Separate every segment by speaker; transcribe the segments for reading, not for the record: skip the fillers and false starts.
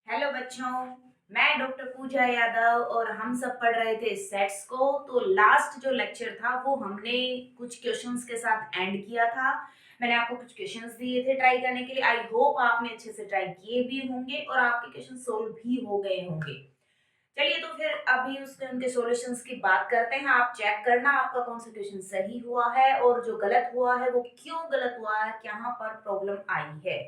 Speaker 1: Hello बच्चों, मैं doctor पूजा यादव और हम सब पढ़ रहे थे सेट्स को। तो लास्ट जो लेक्चर था वो हमने कुछ क्वेश्चंस के साथ एंड किया था। मैंने आपको कुछ क्वेश्चंस दिए थे ट्राई करने के लिए। आई होप आपने अच्छे से ट्राई किए भी होंगे और आपके क्वेश्चन सोल्व भी हो गए होंगे। चलिए तो फिर अभी उसके उनके सॉल्यूशंस की बात करते हैं। आप चेक करना आपका कौन सा क्वेश्चन सही हुआ है और जो गलत हुआ है वो क्यों गलत हुआ है, कहाँ पर प्रॉब्लम आई है।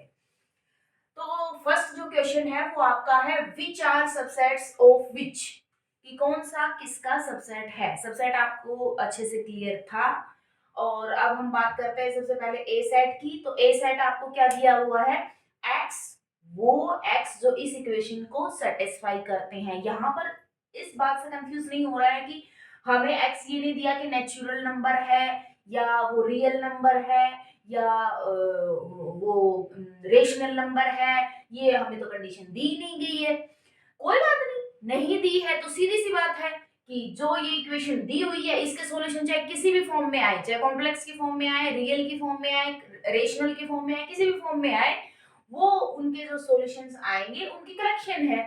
Speaker 1: तो फर्स्ट जो क्वेश्चन है वो आपका है which are subsets of which, कि कौन सा किसका सबसेट है। सबसेट आपको अच्छे से क्लियर था। और अब हम बात करते हैं सबसे पहले ए सेट की। तो ए सेट आपको क्या दिया हुआ है, एक्स। वो एक्स जो इस इक्वेशन को सेटिस्फाई करते हैं। यहाँ पर इस बात से कंफ्यूज नहीं हो रहा है कि हमें एक्स ये नहीं दिया कि नेचुरल नंबर है या वो रियल नंबर है या वो रेशनल नंबर है। ये हमें तो कंडीशन दी नहीं गई है। कोई बात नहीं दी है तो सीधी सी बात है कि जो ये इक्वेशन दी हुई है इसके सॉल्यूशन चाहे किसी भी फॉर्म में आए, चाहे कॉम्प्लेक्स की फॉर्म में आए, रियल की फॉर्म में आए, रेशनल की फॉर्म में आए, किसी भी फॉर्म में आए, वो उनके जो सॉल्यूशंस आएंगे उनकी कलेक्शन है।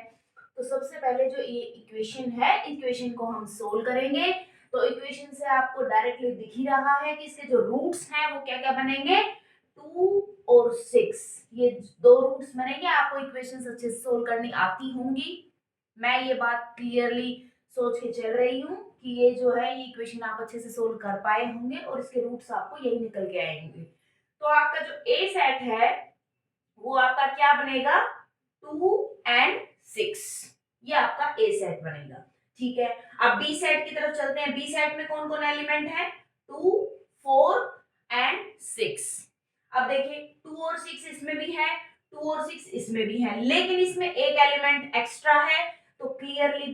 Speaker 1: तो सबसे पहले जो ये इक्वेशन है, इक्वेशन को हम सोल्व करेंगे। तो इक्वेशन से आपको डायरेक्टली दिख ही रहा है कि इसके जो रूट्स हैं वो क्या क्या बनेंगे, 2 और 6। ये दो रूट्स बनेंगे। आपको इक्वेशन अच्छे से सोल्व करनी आती होंगी। मैं ये बात क्लियरली सोच के चल रही हूँ कि ये जो है ये इक्वेशन आप अच्छे से सोल्व कर पाए होंगे और इसके रूट्स आपको यही निकल के आएंगे। तो आपका जो ए सेट है वो आपका क्या बनेगा, 2 और 6। ये आपका ए सेट बनेगा। ठीक है, अब बी सेट की तरफ चलते हैं। बी सेट में कौन कौन एलिमेंट है, 2, 4 और 6। अब देखिए 2 और 6 इसमें भी है, 2 और 6 इसमें भी है, लेकिन इसमें एक एलिमेंट एक्स्ट्रा है। तो क्लियरली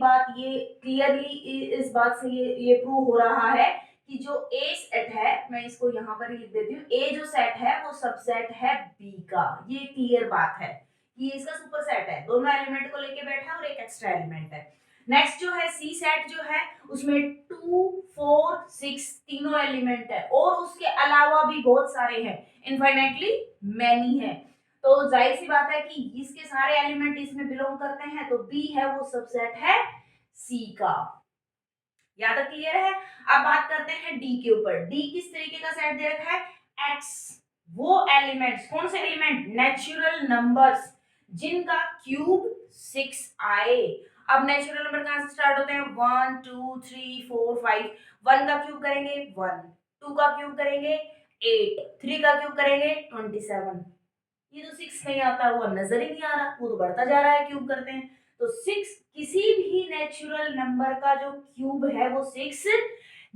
Speaker 1: इस बात से ये प्रूव हो रहा है कि जो ए सेट है, मैं इसको यहाँ पर ही लिख देती हूँ, ए जो सेट है वो सबसेट है बी का। ये क्लियर बात है कि इसका सुपर सेट है, दोनों एलिमेंट को लेके बैठा है और एक एक्स्ट्रा एलिमेंट है। नेक्स्ट जो है सी सेट जो है उसमें 2, 4, 6 तीनों एलिमेंट है और उसके अलावा भी बहुत सारे हैं, इनफाइनाइटली मैनी है। तो जाहिर सी बात है कि इसके सारे एलिमेंट इसमें बिलोंग करते हैं, तो बी है वो सबसेट है सी का। यहाँ तक क्लियर है। अब बात करते हैं डी के ऊपर। डी किस तरीके का सेट दे रखा है, एक्स। वो एलिमेंट्स, कौन से एलिमेंट, नेचुरल नंबर्स जिनका क्यूब 6 आए। अब नेचुरल नंबर कहां से स्टार्ट होते हैं, 1 2 3 4 5। 1 का क्यूब करेंगे 1, 2 का क्यूब करेंगे 8, 3 का क्यूब करेंगे 27। ये तो 6 नहीं आता, वो नजर ही नहीं आ रहा, वो तो बढ़ता जा रहा है क्यूब करते हैं। तो 6 किसी भी नेचुरल नंबर का जो क्यूब है वो 6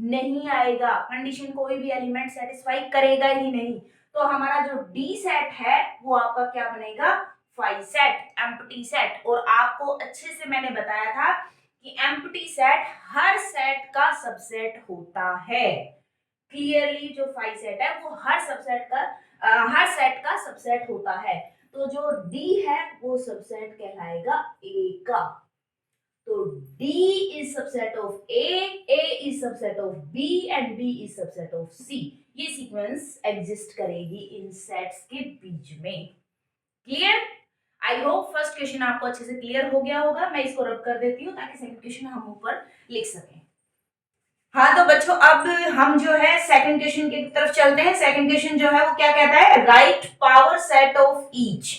Speaker 1: नहीं आएगा। कंडीशन कोई भी एलिमेंट सेटिस्फाई करेगा ही नहीं। तो हमारा जो डी सेट है वो आपका क्या बनेगा, 5 सेट, एम्प्टी सेट। और आपको अच्छे से मैंने बताया था कि एम्प्टी सेट हर सेट का सबसेट होता है। क्लियरली जो 5 सेट है वो हर सेट का सबसेट होता है। तो जो डी है वो सबसेट कहलाएगा ए का। तो D is subset of A is subset of B and B is subset of C। ये सीक्वेंस एग्जिस्ट करेगी इन सेट्स के बीच में। Clear? I hope first question आपको अच्छे से क्लियर हो गया होगा। मैं इसको रब कर देती हूँ ताकि सेकंड क्वेश्चन हम ऊपर लिख सकें। हाँ तो बच्चों अब हम जो है सेकंड क्वेश्चन की तरफ चलते हैं। सेकंड क्वेश्चन जो है वो क्या कहता है, right power set of each.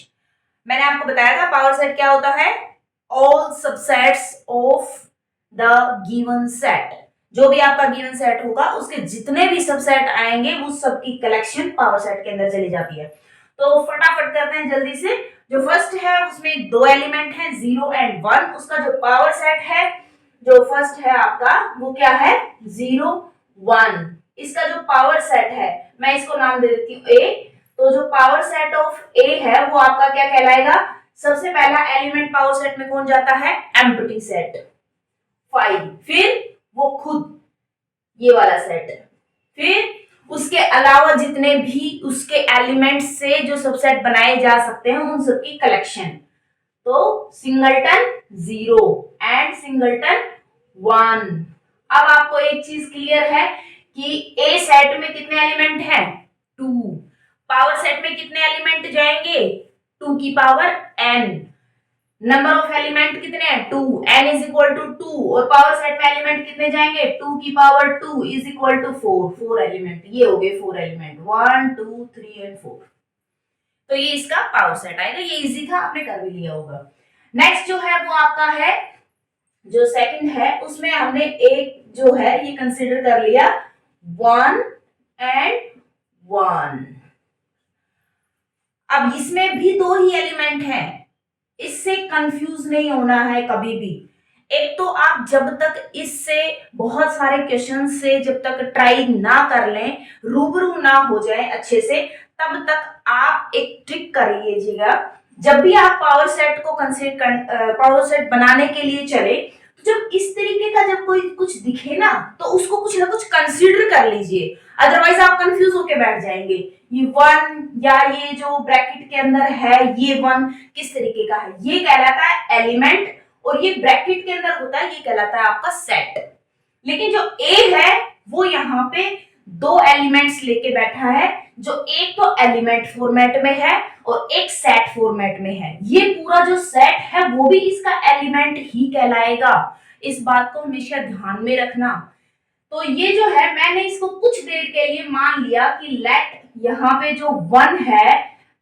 Speaker 1: मैंने आपको बताया था पावर सेट क्या होता है, all subsets of the given set. जो भी आपका गिवन सेट होगा उसके जितने भी सबसेट आएंगे वो सबकी कलेक्शन पावर सेट के अंदर चली जाती है। तो फटाफट करते हैं जल्दी से। जो फर्स्ट है उसमें दो एलिमेंट हैं 0 और 1। उसका जो पावर सेट है, जो फर्स्ट है आपका वो क्या है, 0 1। इसका जो पावर सेट है मैं इसको नाम दे देती हूँ ए। तो जो पावर सेट ऑफ ए है वो आपका क्या कहलाएगा, सबसे पहला एलिमेंट पावर सेट में कौन जाता है, एम्प्टी सेट 5। फिर वो खुद ये वाला सेट, फिर उसके अलावा जितने भी उसके एलिमेंट्स से जो सबसेट बनाए जा सकते हैं उन सबकी कलेक्शन। तो सिंगलटन 0 एंड सिंगलटन 1। अब आपको एक चीज क्लियर है कि ए सेट में कितने एलिमेंट हैं, 2। पावर सेट में कितने एलिमेंट जाएंगे, 2 की power n। Number of element कितने हैं 2, n इज इक्वल टू 2 और पावर सेट में एलिमेंट कितने जाएंगे 2 की power 2 is equal to 4 element, ये हो गए 4 एलिमेंट 1 2 3 एंड 4। तो ये इसका पावर सेट आएगा, ये इजी था, आपने कर भी लिया होगा। नेक्स्ट जो है वो आपका है जो सेकंड है, उसमें हमने एक जो है ये कंसीडर कर लिया 1 एंड 1। अब इसमें भी दो ही एलिमेंट हैं, इससे कंफ्यूज नहीं होना है कभी भी। एक तो आप जब तक इससे बहुत सारे क्वेश्चन से जब तक ट्राई ना कर लें, रूबरू ना हो जाए अच्छे से, तब तक आप एक ट्रिक कर लीजिएगा। जब भी आप पावर सेट को पावर सेट बनाने के लिए चले, तो जब इस तरीके का जब कोई कुछ दिखे ना, तो उसको कुछ ना कुछ कंसीडर कर लीजिए, अदरवाइज आप कंफ्यूज होके बैठ जाएंगे। ये 1 या ये जो ब्रैकेट के अंदर है ये 1 किस तरीके का है, ये कहलाता है एलिमेंट, और ये ब्रैकेट के अंदर होता है ये कहलाता है आपका सेट। लेकिन जो ए है वो यहाँ पे दो एलिमेंट्स लेके बैठा है, जो एक तो एलिमेंट फॉर्मेट में है और एक सेट फॉर्मेट में है। ये पूरा जो सेट है वो भी इसका एलिमेंट ही कहलाएगा, इस बात को हमेशा ध्यान में रखना। तो ये जो है मैंने इसको कुछ देर के लिए मान लिया कि लेट यहाँ पे जो 1 है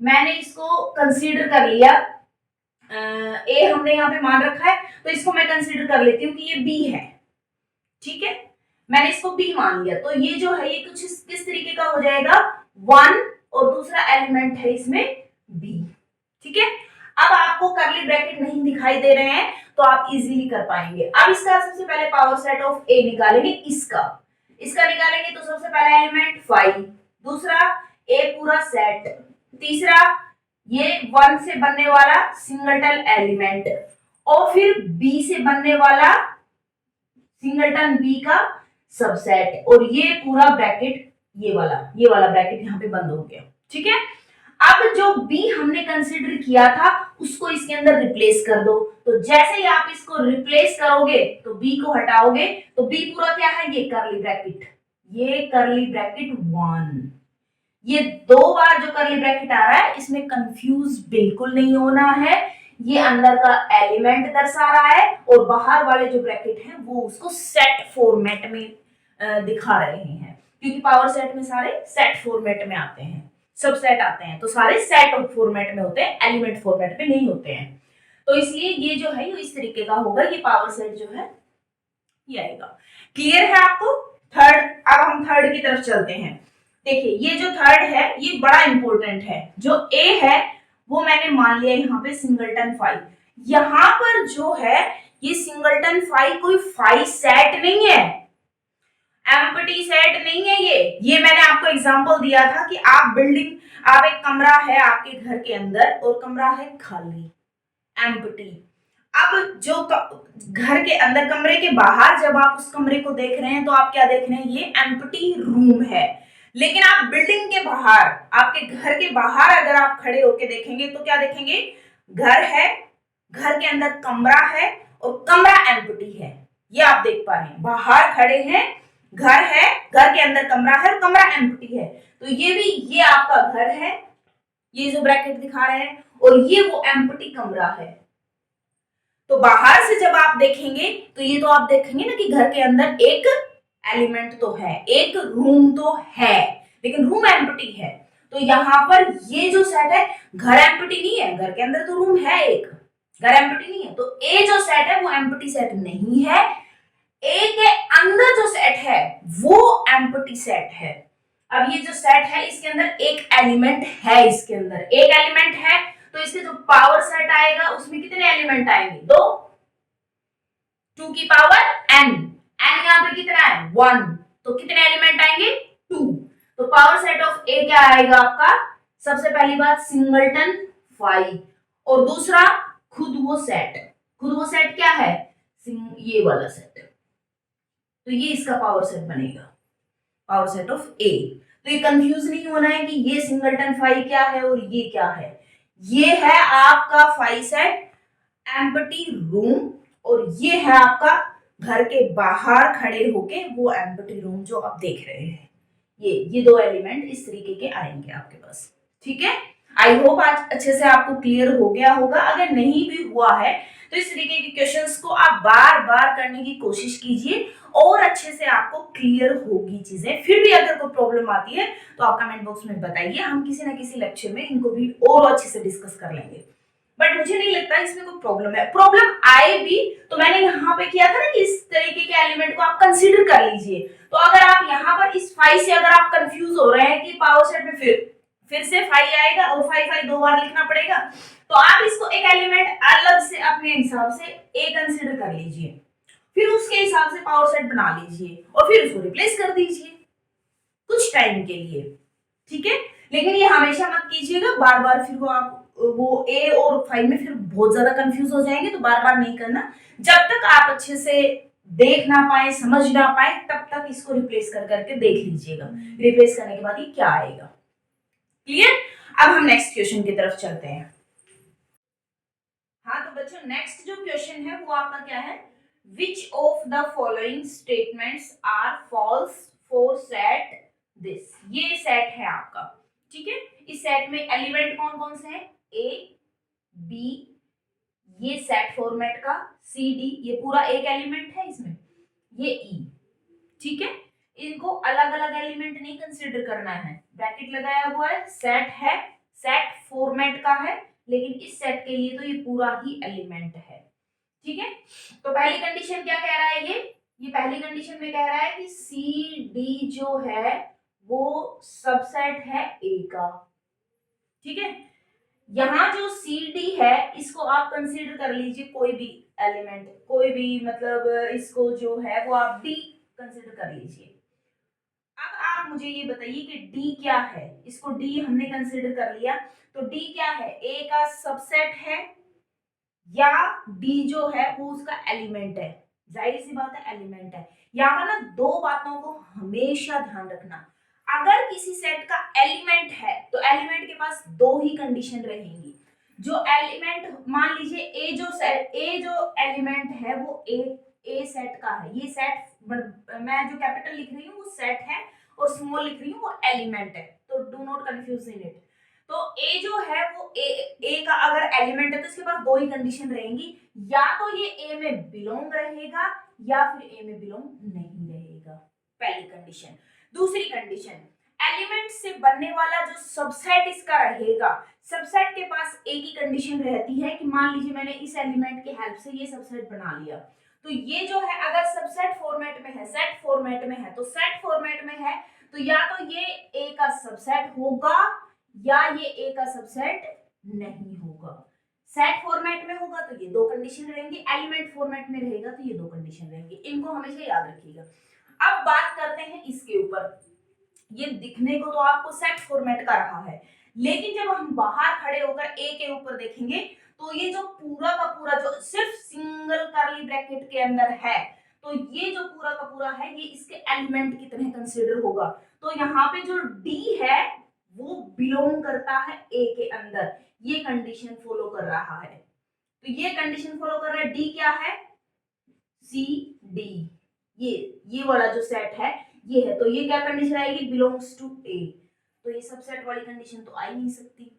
Speaker 1: मैंने इसको कंसीडर कर लिया, ए हमने यहाँ पे मान रखा है, तो इसको मैं कंसीडर कर लेती हूँ कि ये बी है, ठीक है, मैंने इसको बी मान लिया। तो ये जो है ये कुछ किस तरीके का हो जाएगा 1 और दूसरा एलिमेंट है इसमें बी, ठीक है। अब आपको करली ब्रैकेट नहीं दिखाई दे रहे हैं तो आप इजीली कर पाएंगे। अब इसका सबसे पहले पावर सेट ऑफ ए निकालेंगे, इसका निकालेंगे तो सबसे पहला एलिमेंट 5, दूसरा ए पूरा सेट, तीसरा ये 1 से बनने वाला सिंगलटन एलिमेंट, और फिर बी से बनने वाला सिंगलटन बी का सबसेट, और ये पूरा ब्रैकेट ये वाला ब्रैकेट यहाँ पे बंद हो गया, ठीक है। अब जो बी हमने कंसीडर किया था उसको इसके अंदर रिप्लेस कर दो। तो जैसे ही आप इसको रिप्लेस करोगे तो बी को हटाओगे तो बी पूरा क्या है ये करली ब्रैकेट, ये करली ब्रैकेट 1। ये दो बार जो करली ब्रैकेट आ रहा है इसमें कंफ्यूज बिल्कुल नहीं होना है, ये अंदर का एलिमेंट दर्शा रहा है और बाहर वाले जो ब्रैकेट हैं वो उसको सेट फॉर्मेट में दिखा रहे हैं, क्योंकि पावर सेट में सारे सेट फॉर्मेट में आते हैं, सब सेट आते हैं तो सारे सेट फॉर्मेट में होते हैं, एलिमेंट फॉर्मेट में नहीं होते हैं। तो इसलिए ये जो है इस तरीके का होगा, ये पावर सेट जो है ये आएगा। क्लियर है आपको? थर्ड, अब हम थर्ड की तरफ चलते हैं। देखिए ये जो थर्ड है ये बड़ा इंपॉर्टेंट है। जो ए है वो मैंने मान लिया यहाँ पे सिंगलटन 5, यहाँ पर जो है ये सिंगलटन 5 कोई 5 सेट नहीं है, एम्प्टी सेट नहीं है ये मैंने आपको एग्जांपल दिया था कि आप एक कमरा है आपके घर के अंदर और कमरा है खाली, एम्प्टी। अब जो घर के अंदर कमरे के बाहर जब आप उस कमरे को देख रहे हैं तो आप क्या देख रहे हैं, ये एम्प्टी रूम है। लेकिन आप बिल्डिंग के बाहर, आपके घर के बाहर अगर आप खड़े होके देखेंगे तो क्या देखेंगे, घर है, घर के अंदर कमरा है और कमरा एम्प्टी है, ये आप देख पा रहे हैं। बाहर खड़े हैं, घर है, घर के अंदर कमरा है और कमरा एम्प्टी है, तो ये आपका घर है, ये जो ब्रैकेट दिखा रहे हैं, और ये वो एम्प्टी कमरा है। तो बाहर से जब आप देखेंगे तो ये तो आप देखेंगे ना कि घर के अंदर एक एलिमेंट तो है, एक रूम तो है, लेकिन रूम एम्प्टी है। तो यहाँ पर ये जो सेट है घर एम्प्टी नहीं है, घर के अंदर तो रूम है एक, घर एम्प्टी नहीं है, तो ए जो सेट है वो एम्प्टी सेट नहीं है, ए के अंदर जो सेट है वो एम्प्टी सेट है। अब ये जो सेट है इसके अंदर एक एलिमेंट है, इसके अंदर एक एलिमेंट है, तो इसके जो पावर सेट आएगा उसमें कितने एलिमेंट आएंगे, 2 की पावर n, n यहाँ पे कितना है 1, तो कितने एलिमेंट आएंगे 2। तो पावर सेट ऑफ ए क्या आएगा आपका, सबसे पहली बात सिंगलटन 5, और दूसरा खुद वो सेट क्या है, ये वाला सेट, तो ये इसका पावर सेट बनेगा, पावर सेट ऑफ ए। तो ये कंफ्यूज नहीं होना है कि ये सिंगलटन 5 क्या है और ये क्या है, ये है आपका 5 सेट एम्प्टी रूम, और ये है आपका घर के बाहर खड़े होके वो एम्प्टी रूम जो आप देख रहे हैं। ये दो एलिमेंट इस तरीके के आएंगे आपके पास, ठीक है। आई होप आज अच्छे से आपको क्लियर हो गया होगा। अगर नहीं भी हुआ है तो इस तरीके के क्वेश्चंस को आप बार बार करने की कोशिश कीजिए और अच्छे से आपको क्लियर होगी चीजें। फिर भी अगर कोई प्रॉब्लम आती है तो आप कमेंट बॉक्स में बताइए, हम किसी ना किसी लेक्चर में इनको भी और अच्छे से डिस्कस कर लेंगे। बट मुझे नहीं लगता इसमें कोई प्रॉब्लम है। प्रॉब्लम आए भी तो मैंने यहाँ पे किया था ना कि इस तरीके के एलिमेंट को आप कंसीडर कर लीजिए। तो अगर आप यहाँ पर इस फाइव से अगर आप कंफ्यूज हो रहे हैं कि पावर सेट में फिर से फाइव आएगा और फाइव दो बार लिखना पड़ेगा, तो आप इसको एक एलिमेंट अलग से अपने हिसाब से ए कंसीडर कर लीजिए, फिर उसके हिसाब से पावर सेट बना लीजिए और फिर उसको रिप्लेस कर दीजिए कुछ टाइम के लिए, ठीक है। लेकिन ये हमेशा मत कीजिएगा बार बार, फिर वो ए और फाइव में फिर बहुत ज्यादा कंफ्यूज हो जाएंगे, तो बार बार नहीं करना। जब तक आप अच्छे से देख ना पाए समझ ना पाए तब तक इसको रिप्लेस कर करके देख लीजिएगा, रिप्लेस करने के बाद ये क्या आएगा। क्लियर। अब हम नेक्स्ट क्वेश्चन की तरफ चलते हैं। हाँ तो बच्चों नेक्स्ट जो क्वेश्चन है वो आपका क्या है, which of the following statements are false for set this. ये सेट है आपका, ठीक है। इस सेट में एलिमेंट कौन कौन से हैं, ए बी, ये सेट फॉर्मेट का सी डी, ये पूरा एक एलिमेंट है इसमें, ये ई, ठीक है। इनको अलग अलग एलिमेंट नहीं कंसीडर करना है, ब्रैकेट लगाया हुआ है, सेट है, सेट फॉर्मेट का है, लेकिन इस सेट के लिए तो ये पूरा ही एलिमेंट है, ठीक है। तो पहली कंडीशन क्या कह रहा है, ये पहली कंडीशन में कह रहा है कि सी डी जो है वो सबसेट है ए का, ठीक है। यहाँ जो सी डी है इसको आप कंसीडर कर लीजिए कोई भी एलिमेंट, कोई भी मतलब इसको जो है वो आप डी कंसीडर कर लीजिए। अब आप मुझे ये बताइए कि डी क्या है, इसको डी हमने कंसीडर कर लिया, तो डी क्या है, ए का सबसेट है या डी जो है वो उसका एलिमेंट है। जाहिर सी बात है एलिमेंट है। यहाँ पर ना दो बातों को हमेशा ध्यान रखना, अगर किसी सेट का एलिमेंट है तो एलिमेंट के पास दो ही कंडीशन रहेंगी। जो एलिमेंट मान लीजिए ए जो एलिमेंट है वो ए सेट का है, ये सेट मैं जो कैपिटल लिख रही हूँ वो सेट है और स्मॉल लिख रही हूँ वो एलिमेंट है, तो do not confuse in it. तो ए जो है वो ए का अगर एलिमेंट है तो इसके पास दो ही कंडीशन रहेंगी, या तो ये ए में बिलोंग रहेगा या फिर ए में बिलोंग नहीं रहेगा, पहली कंडीशन। दूसरी कंडीशन, एलिमेंट से बनने वाला जो सबसेट इसका रहेगा, सबसेट के पास एक ही कंडीशन रहती है कि मान लीजिए मैंने इस एलिमेंट की हेल्प से ये सबसेट बना लिया, तो ये जो है अगर सबसेट फॉर्मेट में है, सेट फॉर्मेट में है, तो सेट फॉर्मेट में है तो या तो ये ए का सबसेट होगा या ये ए का सबसेट नहीं होगा। सेट फॉर्मेट में होगा तो ये दो कंडीशन रहेंगी, एलिमेंट फॉर्मेट में रहेगा तो ये दो कंडीशन रहेंगी, इनको हमेशा याद रखिएगा। अब बात करते हैं इसके ऊपर, ये दिखने को तो आपको सेट फॉर्मेट का रहा है, लेकिन जब हम बाहर खड़े होकर ए के ऊपर देखेंगे तो ये जो पूरा का पूरा जो सिर्फ सिंगल कर्ली ब्रैकेट के अंदर है, तो ये जो पूरा का पूरा है ये इसके एलिमेंट की तरह कंसीडर होगा। तो यहाँ पे जो डी है वो बिलोंग करता है ए के अंदर, ये कंडीशन फॉलो कर रहा है। तो ये कंडीशन फॉलो कर रहा है, डी क्या है, सी डी, ये वाला जो सेट है ये है, तो ये क्या कंडीशन आएगी, बिलोंग्स टू ए, तो ये सबसेट वाली कंडीशन तो आ ही नहीं सकती।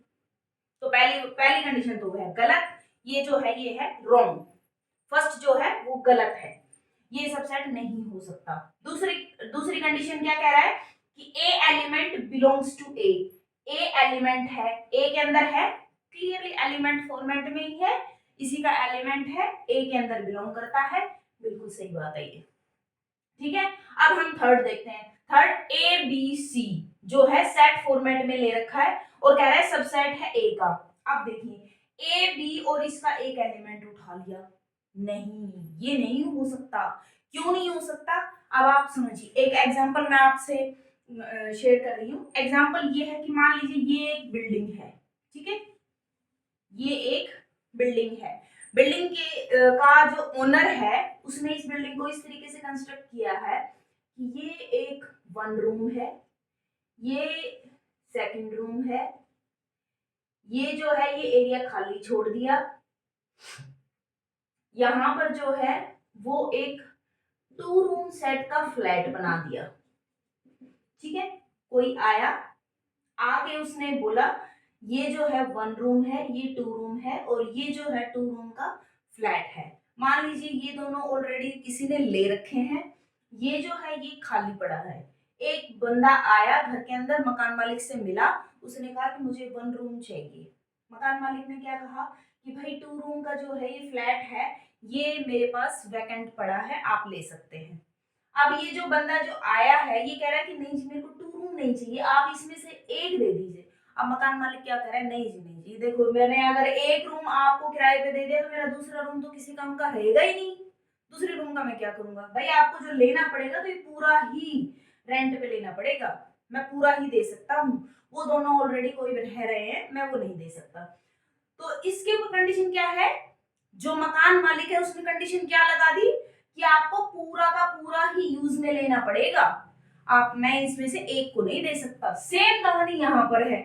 Speaker 1: तो पहली कंडीशन तो है गलत, ये जो है ये है रॉन्ग, फर्स्ट जो है वो गलत है, ये सबसेट नहीं हो सकता। दूसरी कंडीशन क्या कह रहा है कि a element belongs to A, a element है, ए के अंदर है, क्लियरली एलिमेंट फॉर्मेट में ही है, इसी का एलिमेंट है, ए के अंदर बिलोंग करता है, बिल्कुल सही बात है ये, ठीक है। अब हम थर्ड देखते हैं, थर्ड ए बी सी जो है सेट फॉर्मेट में ले रखा है और कह रहा है सबसेट है ए का। अब देखिए ए बी और इसका एक एलिमेंट उठा लिया, नहीं ये नहीं हो सकता। क्यों नहीं हो सकता, अब आप समझिए, एक एग्जांपल मैं आपसे शेयर कर रही हूँ। एग्जांपल ये है कि मान लीजिए ये एक बिल्डिंग है, ठीक है, ये एक बिल्डिंग है, बिल्डिंग के का जो ओनर है उसने इस बिल्डिंग को इस तरीके से कंस्ट्रक्ट किया है कि ये एक वन रूम है, ये सेकंड रूम है, ये जो है ये एरिया खाली छोड़ दिया, यहां पर जो है वो एक 2 रूम सेट का फ्लैट बना दिया, ठीक है। कोई आया, आके उसने बोला ये जो है 1 रूम है, ये 2 रूम है और ये जो है 2 रूम का फ्लैट है। मान लीजिए ये दोनों ऑलरेडी किसी ने ले रखे हैं, ये जो है ये खाली पड़ा है। एक बंदा आया घर के अंदर, मकान मालिक से मिला, उसने कहा कि मुझे 1 रूम चाहिए। मकान मालिक ने क्या कहा कि भाई 2 रूम का जो है ये फ्लैट है, ये मेरे पास वैकेंट पड़ा है, आप ले सकते हैं। अब ये जो बंदा जो आया है ये कह रहा है कि नहीं जी मेरे को 2 रूम नहीं चाहिए, आप इसमें से एक दे दीजिए। अब मकान मालिक क्या कह रहा है, नहीं जी नहीं जी, देखो मैंने अगर 1 रूम आपको किराए पे दे दिया तो मेरा दूसरा रूम तो किसी काम का रहेगा ही नहीं, दूसरे रूम का मैं क्या करूंगा। भाई आपको जो लेना पड़ेगा तो ये पूरा ही रेंट पे लेना पड़ेगा, मैं पूरा ही दे सकता हूँ। वो दोनों ऑलरेडी कोई रह रहे हैं, मैं वो नहीं दे सकता। तो इसके ऊपर कंडीशन क्या है, जो मकान मालिक है उसने कंडीशन क्या लगा दी कि आपको पूरा का पूरा ही यूज में लेना पड़ेगा, आप मैं इसमें से एक को नहीं दे सकता। सेम कहानी यहाँ पर है।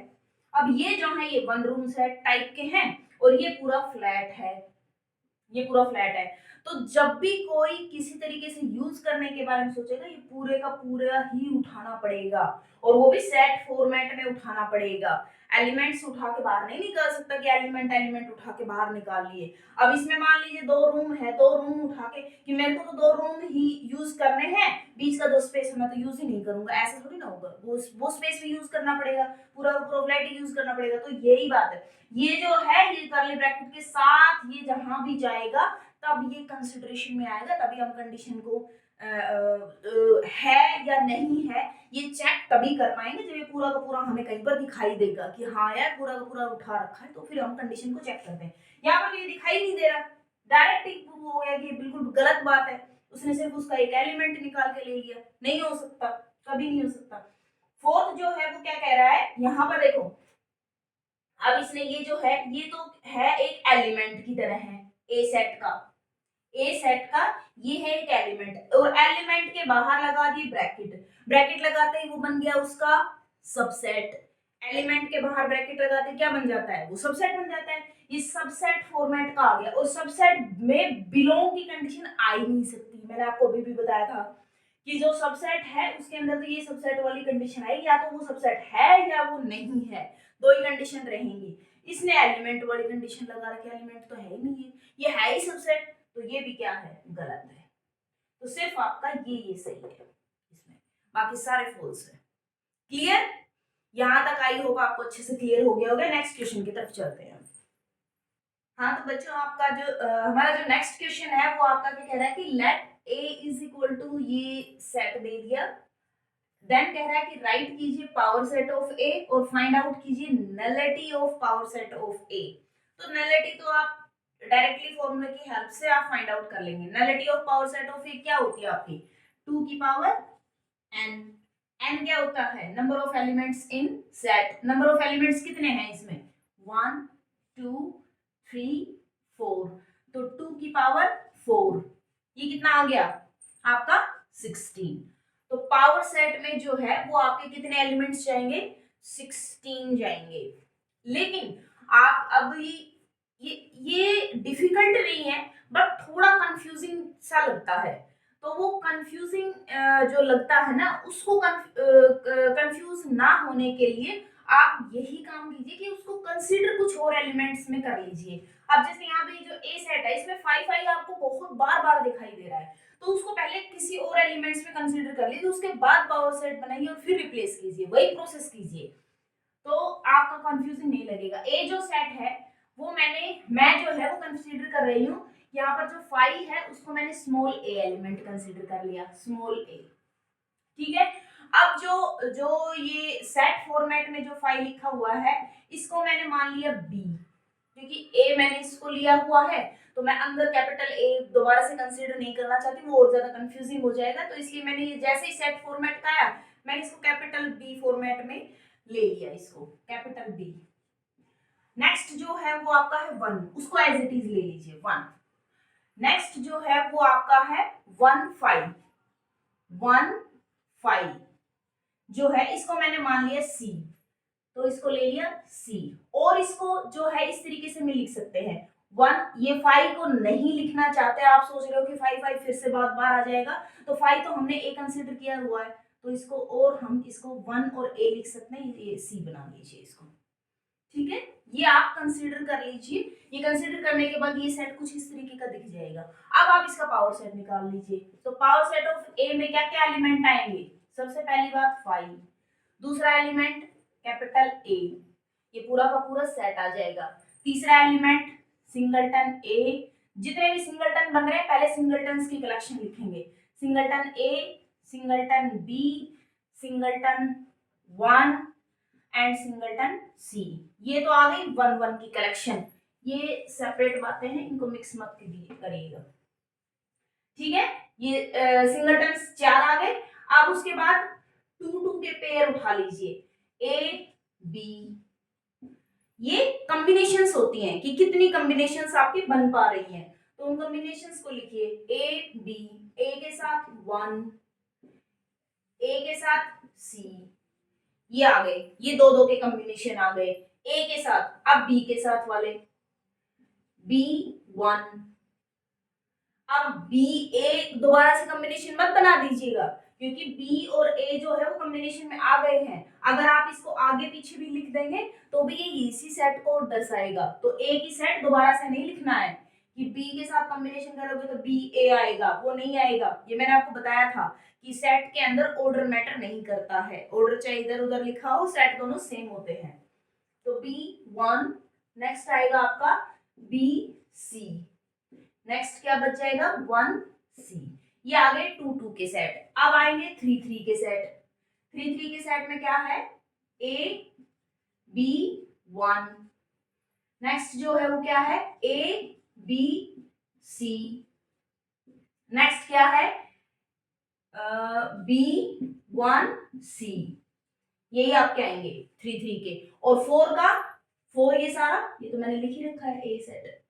Speaker 1: अब ये जो है ये 1 रूम सेट टाइप के हैं और ये पूरा फ्लैट है, ये पूरा फ्लैट है। तो जब भी कोई किसी तरीके से यूज करने के बारे में सोचेगा, ये पूरे का पूरा ही उठाना पड़ेगा और वो भी सेट फॉर्मेट में उठाना पड़ेगा। एलिमेंट्स उठा के बाहर नहीं निकाल सकता कि एलिमेंट एलिमेंट उठा के बाहर निकाल लिए। अब इसमें मान लीजिए 2 रूम है, 2 रूम उठा के कि मेरे को तो 2 रूम ही यूज करने हैं, बीच का जो स्पेस है मैं तो यूज ही नहीं करूंगा, ऐसा थोड़ी ना होगा। वो स्पेस भी यूज करना पड़ेगा, पूरा फ्लैट यूज करना पड़ेगा। तो यही बात है, ये जो है ये कर्ली ब्रैकेट के साथ ये जहां भी जाएगा तब ये कंसिडरेशन में आएगा, तभी हम कंडीशन को है या नहीं है ये चेक तभी कर पाएंगे जब ये पूरा का पूरा हमें कहीं पर दिखाई देगा कि हाँ यार पूरा का पूरा उठा रखा है, तो फिर हम कंडीशन को चेक करते हैं। यहाँ पर ये दिखाई नहीं दे रहा, डायरेक्ट ही प्रूव हो गया कि बिल्कुल गलत बात है, उसने सिर्फ उसका एक एलिमेंट निकाल के ले लिया। नहीं हो सकता, कभी नहीं हो सकता। फोर्थ जो है वो क्या कह रहा है, यहाँ पर देखो, अब इसने ये जो है ये तो है एक एलिमेंट की तरह है, ए सेट का, ए सेट का ये है एक एलिमेंट और एलिमेंट के बाहर लगा दिए ब्रैकेट, ब्रैकेट लगाते ही वो बन गया उसका सबसेट। एलिमेंट के बाहर ब्रैकेट लगाते क्या बन जाता है, वो सबसेट बन जाता है। ये सबसेट फॉर्मेट का आ गया और सबसेट में बिलोंग की कंडीशन आ ही नहीं सकती। मैंने आपको अभी भी बताया था कि जो सबसेट है उसके अंदर तो ये सबसेट वाली कंडीशन आएगी, या तो वो सबसेट है या वो नहीं है, दो ही कंडीशन रहेंगी। इसने एलिमेंट वाली कंडीशन लगा रखी, एलिमेंट तो है ही नहीं है, ये है ही सबसेट, तो ये भी क्या है, गलत है। तो सिर्फ आपका ये सही है इसमें, बाकी सारे फॉल्स है। क्लियर, यहां तक आई होगा आपको अच्छे से क्लियर हो गया होगा। नेक्स्ट क्वेश्चन की तरफ चलते हैं। हाँ तो बच्चों आपका जो हमारा जो नेक्स्ट क्वेश्चन है वो आपका क्या कह रहा है कि let a is equal to, ये सेट दे दिया, देन कह रहा है कि राइट कीजिए पावर सेट ऑफ a और फाइंड आउट कीजिए nullity of power set of a। तो नलिटी तो आप डायरेक्टली फॉर्मूले की हेल्प से आप फाइंड आउट कर लेंगे। Nullity of power set of a क्या होती है आपकी, 2 की पावर n। n क्या होता है, number of elements in set. Number of elements कितने हैं इसमें, 1 2 3 4, तो 2 की पावर 4, ये कितना आ गया आपका 16। तो पावर सेट में जो है वो आपके कितने एलिमेंट्स जाएंगे, 16 जाएंगे। लेकिन आप अब ये डिफिकल्ट नहीं है बट थोड़ा कंफ्यूजिंग सा लगता है। तो वो कंफ्यूजिंग जो लगता है ना, उसको कंफ्यूज ना होने के लिए आप यही काम कीजिए कि उसको कंसीडर कुछ और एलिमेंट्स में कर लीजिए। अब जैसे यहाँ पे जो ए सेट है इसमें 5 5 आपको बहुत बार बार दिखाई दे रहा है, तो उसको पहले किसी और एलिमेंट्स में कंसीडर कर लीजिए, उसके बाद पावर सेट बनाइए और फिर रिप्लेस कीजिए, वही प्रोसेस कीजिए, तो आपका कंफ्यूजिंग नहीं लगेगा। ए जो सेट है वो मैं जो है वो कंसीडर कर रही हूँ, यहाँ पर जो 5 है उसको मैंने स्मॉल ए एलिमेंट कंसीडर कर लिया, स्मॉल ए, ठीक है। अब जो जो ये सेट फॉर्मेट में जो 5 लिखा हुआ है इसको मैंने मान लिया बी, क्योंकि ए मैंने इसको लिया हुआ है तो मैं अंदर कैपिटल ए दोबारा से कंसीडर नहीं करना चाहती, वो और ज्यादा कंफ्यूजिंग हो जाएगा। तो इसलिए मैंने ये जैसे ही सेट फॉर्मेट का आया मैंने इसको कैपिटल बी फॉर्मेट में ले लिया, इसको कैपिटल बी। नेक्स्ट जो है वो आपका है 1, उसको एज इट इज ले लीजिए 1। नेक्स्ट जो है वो आपका है 1 5, 1 5 जो है इसको मैंने मान लिया सी, तो इसको ले लिया सी। और इसको जो है इस तरीके से मैं लिख सकते हैं 1, ये 5 को नहीं लिखना चाहते, आप सोच रहे हो कि 5 5 फिर से बार बार आ जाएगा, तो 5 तो हमने ए कंसीडर किया हुआ है, तो इसको और हम इसको 1 और ए लिख सकते हैं, ये सी बना लीजिए इसको, ठीक है, ये आप कंसीडर कर लीजिए। ये कंसीडर करने के बाद ये सेट कुछ इस तरीके का दिख जाएगा। अब आप इसका पावर सेट निकाल लीजिए। तो पावर सेट ऑफ ए में क्या क्या एलिमेंट आएंगे? सबसे पहली बात 5, दूसरा एलिमेंट कैपिटल ए, ये पूरा का पूरा सेट आ जाएगा। तीसरा एलिमेंट सिंगलटन ए, जितने भी सिंगलटन बन रहे हैं पहले सिंगलटन्स की कलेक्शन लिखेंगे। Singleton A, singleton B, singleton 1 and singleton C. ये तो आ गई 1 1 की कलेक्शन। ये सेपरेट बातें हैं, इनको मिक्स मत करिएगा। ठीक है, ये सिंगलटन 4 आ गए। अब उसके बाद 2 2 के पेयर उठा लीजिए, ए बी। ये कॉम्बिनेशंस होती हैं कि कितनी कॉम्बिनेशंस आपकी बन पा रही हैं, तो उन कॉम्बिनेशंस को लिखिए। ए बी, ए के साथ 1, ए के साथ सी, ये आ गए। ये दो दो के कॉम्बिनेशन आ गए। ए के साथ, अब बी के साथ वाले बी 1। अब बी ए दोबारा से कॉम्बिनेशन मत बना दीजिएगा, क्योंकि बी और ए जो है वो कॉम्बिनेशन में आ गए हैं। अगर आप इसको आगे पीछे भी लिख देंगे तो भी ये इसी सेट को दर्शाएगा। तो ए की सेट दोबारा से नहीं लिखना है कि बी के साथ कॉम्बिनेशन करोगे तो बी ए आएगा, वो नहीं आएगा। ये मैंने आपको बताया था कि सेट के अंदर ऑर्डर मैटर नहीं करता है। ऑर्डर चाहे इधर उधर लिखा हो, सेट दोनों सेम होते हैं। तो B1, नेक्स्ट आएगा आपका BC, नेक्स्ट क्या बच जाएगा 1C। ये आ गए 2 2 के सेट। अब आएंगे 3 3 के सेट। 3 3 के सेट में क्या है? A B 1, नेक्स्ट जो है वो क्या है? A B C, नेक्स्ट क्या है? B 1 C। यही आपके आएंगे 3 3 के। और 4 का 4, ये सारा ये तो मैंने लिख ही रखा है ए सेट,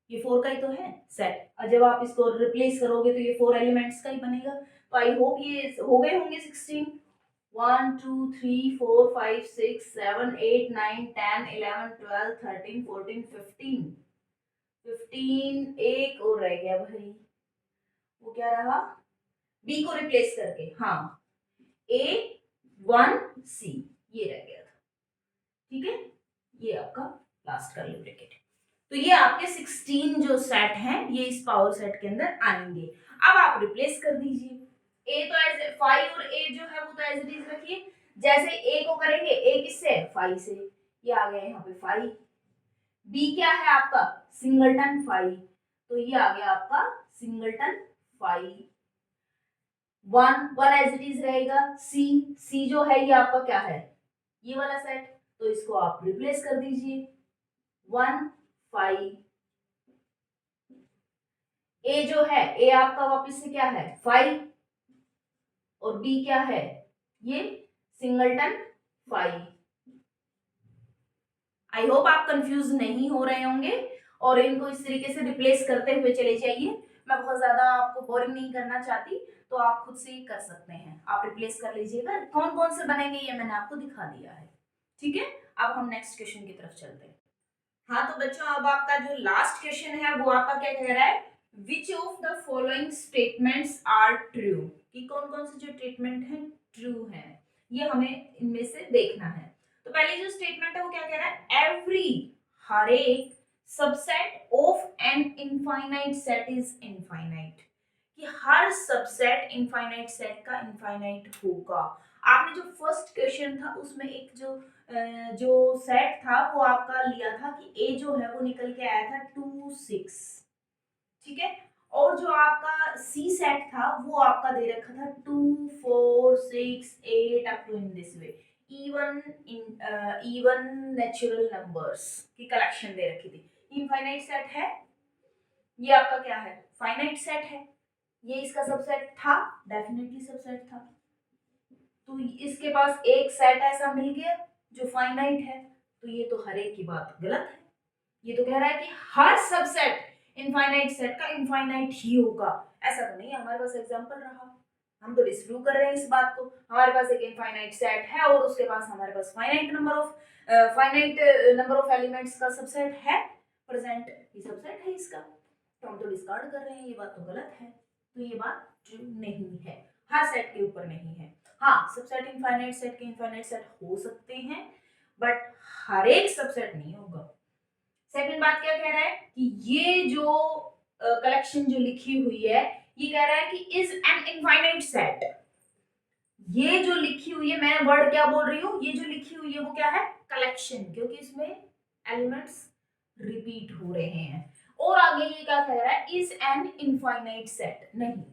Speaker 1: ये 4 का ही तो है सेट। और जब आप इसको रिप्लेस करोगे तो ये 4 एलिमेंट्स का ही बनेगा। तो आई होप ये हो गए होंगे 16। 1 2 3 4 5 6 7 8 9 10 11 12 13 14 15 15। एक और रह गया भाई, वो क्या रहा? बी को रिप्लेस करके, हाँ A1C, ये रह गया था। ठीक है, ये आपका लास्ट का ब्रैकेट। तो ये आपके 16 जो सेट हैं ये इस पावर सेट के अंदर आएंगे। अब आप रिप्लेस कर दीजिए। ए तो एज 5 और ए जो है वो तो एज इट इज रखिए। जैसे ए को करेंगे, ए किससे? 5 से, ये आ गया यहाँ पे 5। बी क्या है आपका? सिंगलटन 5, तो ये आ गया आपका सिंगलटन 5। 1 1 एज इट इज रहेगा। सी, सी जो है ये आपका क्या है? ये वाला सेट, तो इसको आप रिप्लेस कर दीजिए 1 5। ए जो है, ए आपका वापस से क्या है? 5, और बी क्या है? ये सिंगलटन 5। आई होप आप कंफ्यूज नहीं हो रहे होंगे और इनको इस तरीके से रिप्लेस करते हुए चले जाइए। मैं बहुत ज्यादा आपको बोरिंग नहीं करना चाहती, तो आप खुद से ही कर सकते हैं। आप रिप्लेस कर लीजिएगा। कौन कौन से बनेंगे ये मैंने आपको दिखा दिया है। ठीक है, अब हम नेक्स्ट क्वेश्चन की तरफ चलते हैं। हाँ तो बच्चों, अब आपका जो लास्ट क्वेश्चन है वो आपका क्या कह रहा है? Which of the following statements are true, कि कौन कौन से जो स्टेटमेंट है ट्रू है, ये हमें इनमें से देखना है। तो पहले जो स्टेटमेंट है वो क्या कह रहा है? एवरी, हर एक subset of an infinite set is infinite, कि हर सबसेट इनफाइनाइट सेट का इनफाइनाइट होगा। आपने जो फर्स्ट क्वेश्चन था उसमें एक जो सेट था वो आपका लिया था कि ए जो है वो निकल के आया था 2 6, ठीक है। और जो आपका सी सेट था वो आपका दे रखा था 2 4 6 8 up to in this way, even natural numbers की कलेक्शन दे रखी थी। इनफाइनाइट सेट है, ये आपका क्या है? फाइनाइट सेट है। ये इसका सबसेट था, डेफिनेटली सबसेट था। तो इसके पास एक सेट ऐसा मिल गया जो फाइनाइट है, तो ये तो हर एक की बात गलत है। ये तो कह रहा है कि हर सबसेट इनफाइनाइट सेट का इनफाइनाइट ही होगा। ऐसा तो नहीं है, हमारे पास एग्जांपल रहा, हम तो डिस्प्रूव कर रहे हैं इस बात को। हमारे पास एक इनफाइनाइट सेट है और उसके पास हमारे पास फाइनाइट नंबर ऑफ एलिमेंट्स का सबसेट है प्रेजेंट, ये सबसेट है इसका, तो हम तो डिस्कार्ड कर रहे हैं, ये बात तो गलत है। तो ये बात ट्रू नहीं है, हर सेट के ऊपर नहीं है। हाँ, सबसेट इनफाइनाइट सेट के इनफाइनाइट सेट हो सकते हैं, बट हर एक सबसेट नहीं होगा। सेकंड बात क्या कह रहा है कि ये जो कलेक्शन जो लिखी हुई है, ये कह रहा है कि इज एन इनफाइनाइट सेट। ये जो लिखी हुई है, मैं वर्ड क्या बोल रही हूँ, ये जो लिखी हुई है वो क्या है, कलेक्शन, क्योंकि इसमें एलिमेंट्स रिपीट हो रहे हैं। और आगे ये क्या कह रहा है, इज एन इनफाइनाइट सेट, नहीं,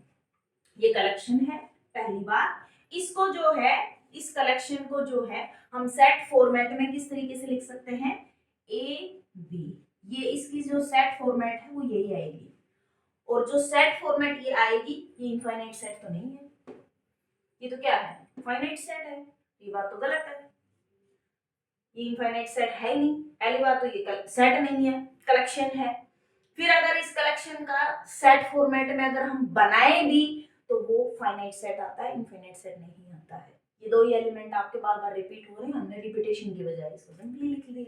Speaker 1: ये कलेक्शन है। पहली बात, इसको जो है, इस कलेक्शन को जो है हम सेट फॉर्मेट में किस तरीके से लिख सकते हैं, ए बी, ये इसकी जो सेट फॉर्मेट है वो यही आएगी। और जो सेट फॉर्मेट ये आएगी, ये इनफाइनाइट सेट तो नहीं है, ये तो क्या है, फाइनाइट सेट है। ये बात तो गलत है, ये इनफाइनाइट सेट है ही नहीं। पहली बात तो ये सेट नहीं है, कलेक्शन है। फिर अगर इस कलेक्शन का सेट फॉर्मेट में अगर हम बनाए भी तो वो फाइनाइट सेट आता है, इनफाइनाइट सेट नहीं आता है। ये दो ही एलिमेंट आपके बार बार रिपीट हो रहे हैं, हमने रिपीटेशन की बजाय इसको सिंपली लिख दिया।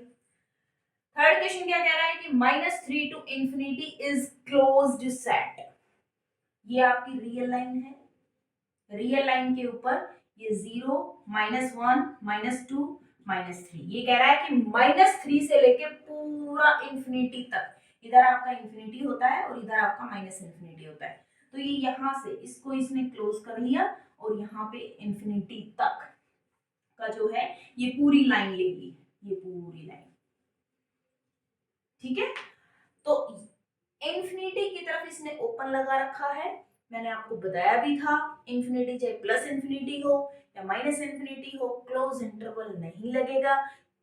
Speaker 1: थर्ड क्वेश्चन क्या कह रहा है कि -3 to infinity is closed set. ये आपकी रियल लाइन है, रियल लाइन के ऊपर ये 0, -1, -2, -3, ये कह रहा है कि -3 से लेके पूरा इंफिनिटी तक, इधर आपका इंफिनिटी होता है और इधर आपका माइनस इंफिनिटी होता है। तो ये यहाँ से इसको इसने क्लोज कर लिया और यहाँ पे इंफिनिटी तक का जो है ये पूरी लाइन ले ली, ये पूरी लाइन, ठीक है। तो इंफिनिटी की तरफ इसने ओपन लगा रखा है। मैंने आपको बताया भी था, इंफिनिटी चाहे प्लस इंफिनिटी हो या माइनस इंफिनिटी हो, क्लोज इंटरवल नहीं लगेगा।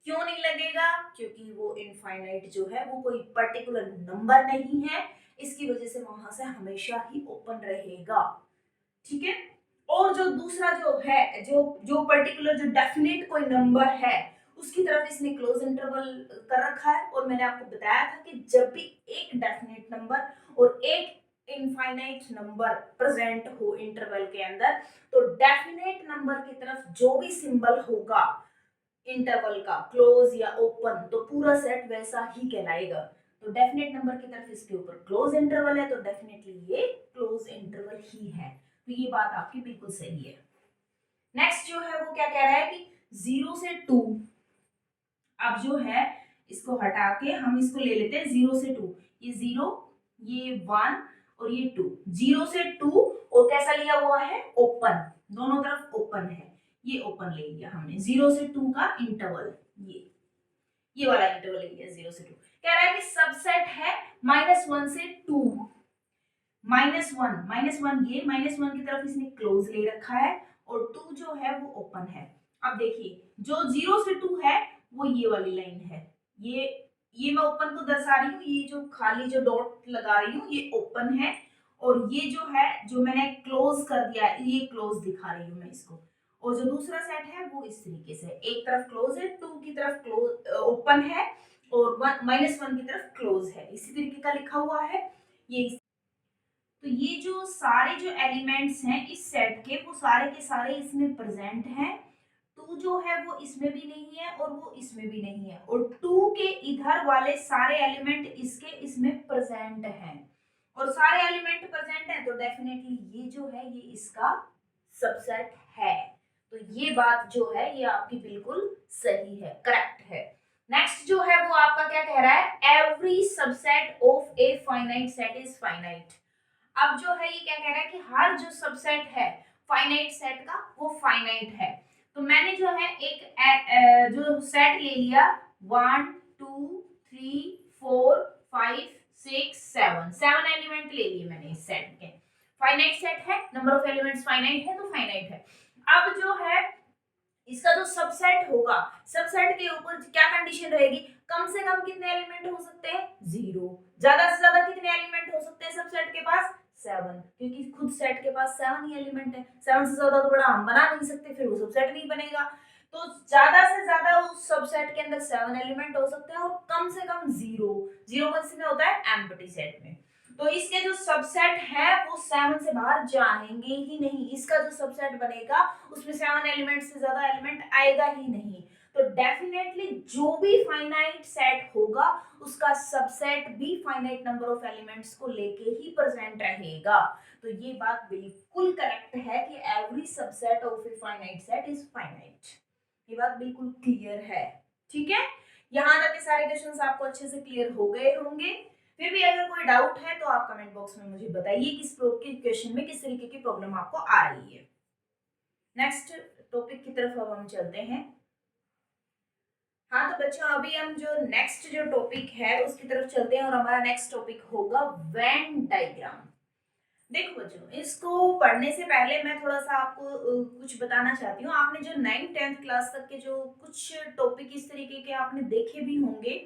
Speaker 1: क्यों नहीं लगेगा, क्योंकि वो इनफाइनाइट जो है वो कोई पर्टिकुलर नंबर नहीं है, इसकी वजह से वहां से हमेशा ही ओपन रहेगा, ठीक है। और जो दूसरा जो है, जो पर्टिकुलर जो डेफिनेट कोई नंबर है, उसकी तरफ इसने क्लोज इंटरवल कर रखा है। और मैंने आपको बताया था कि जब भी एक डेफिनेट नंबर और एक इनफाइनाइट नंबर प्रेजेंट हो इंटरवल के अंदर, तो डेफिनेट नंबर की तरफ जो भी सिंबल होगा इंटरवल का, क्लोज या ओपन, तो पूरा सेट वैसा ही कहलाएगा। तो डेफिनेट नंबर की तरफ इसके ऊपर क्लोज इंटरवल है, तो डेफिनेटली ये क्लोज इंटरवल ही है। तो ये बात आपकी बिल्कुल सही है। नेक्स्ट जो है वो क्या कह रहा है कि 0 से 2, अब जो है इसको हटा के हम इसको ले लेते हैं 0 से 2, ये 0, ये 1 और ये 2, 0 से 2, और कैसा लिया हुआ है, ओपन, दोनों तरफ ओपन है, ये ओपन ले लिया हमने, 0 से 2 का इंटरवल, ये वाला इंटरवल ले लिया 0 से 2। कह रहा है कि सबसेट है -1 से 2, -1 ये -1 की तरफ इसने क्लोज ले रखा है और 2 जो है वो ओपन है। अब देखिए जो 0 से 2 है वो ये वाली लाइन है, ये मैं ओपन को दर्शा रही हूँ, ये जो खाली जो डॉट लगा रही हूँ ये ओपन है, और ये जो है जो मैंने क्लोज कर दिया है ये क्लोज दिखा रही हूँ मैं इसको। और जो दूसरा सेट है वो इस तरीके से, एक तरफ क्लोज है, 2 की तरफ क्लोज ओपन है और -1 की तरफ क्लोज है, इसी तरीके का लिखा हुआ है ये। तो ये जो सारे जो एलिमेंट्स हैं इस सेट के, वो सारे के सारे इसमें प्रेजेंट हैं। 2 जो है वो इसमें भी नहीं है और वो इसमें भी नहीं है, और 2 के इधर वाले सारे एलिमेंट इसके इसमें प्रेजेंट हैं, और सारे एलिमेंट प्रेजेंट हैं, तो डेफिनेटली ये जो है ये इसका सबसेट है। तो ये बात जो है ये आपकी बिल्कुल सही है, करेक्ट है। नेक्स्ट जो है वो आपका क्या कह रहा है, every subset of a finite set is finite. अब जो है ये क्या कह रहा है कि हर जो सबसेट है फाइनाइट सेट का वो फाइनाइट है। तो मैंने जो है एक जो सेट ले लिया 1 2 3 4 5 6 7 एलिमेंट ले लिए मैंने इस सेट के, फाइनाइट सेट है, नंबर ऑफ एलिमेंट्स फाइनाइट है तो फाइनाइट है। अब जो है इसका जो सबसेट होगा, सबसेट के ऊपर क्या कंडीशन रहेगी, कम से कम कितने एलिमेंट हो सकते हैं, 0, ज्यादा से ज्यादा कितने एलिमेंट हो सकते हैं सबसेट के पास, 7, क्योंकि खुद सेट के पास 7 ही एलिमेंट है, 7 से ज्यादा तो बड़ा हम बना नहीं सकते, फिर वो सबसेट नहीं बनेगा। तो ज्यादा से ज्यादा उस सबसेट के अंदर 7 एलिमेंट हो सकते हैं और कम से कम 0 कौन से में होता है, एम्प्टी सेट में। तो इसके जो सबसेट है वो 7 से बाहर जाएंगे ही नहीं, इसका जो सबसेट बनेगा उसमें 7 एलिमेंट से ज्यादा एलिमेंट आएगा ही नहीं। तो डेफिनेटली जो भी फाइनाइट सेट होगा उसका सबसेट भी फाइनाइट नंबर ऑफ एलिमेंट्स को लेके ही प्रेजेंट रहेगा। तो ये बात बिल्कुल करेक्ट है कि every subset of a finite set is finite, ये बात बिल्कुल क्लियर है। ठीक है, यहाँ तक के सारे क्वेश्चंस आपको अच्छे से क्लियर हो गए होंगे। फिर भी अगर कोई डाउट है तो आप कमेंट बॉक्स में मुझे बताइए कि इस क्वेश्चन में किस तरीके की प्रॉब्लम आपको आ रही है। नेक्स्ट टॉपिक की तरफ अब हम चलते हैं। हाँ तो बच्चों, अभी हम जो नेक्स्ट जो टॉपिक है उसकी तरफ चलते हैं और हमारा नेक्स्ट टॉपिक होगा वेन डायग्राम। देखो बच्चों, इसको पढ़ने से पहले मैं थोड़ा सा आपको कुछ बताना चाहती हूँ। आपने जो 9th-10th क्लास तक के जो कुछ टॉपिक इस तरीके के आपने देखे भी होंगे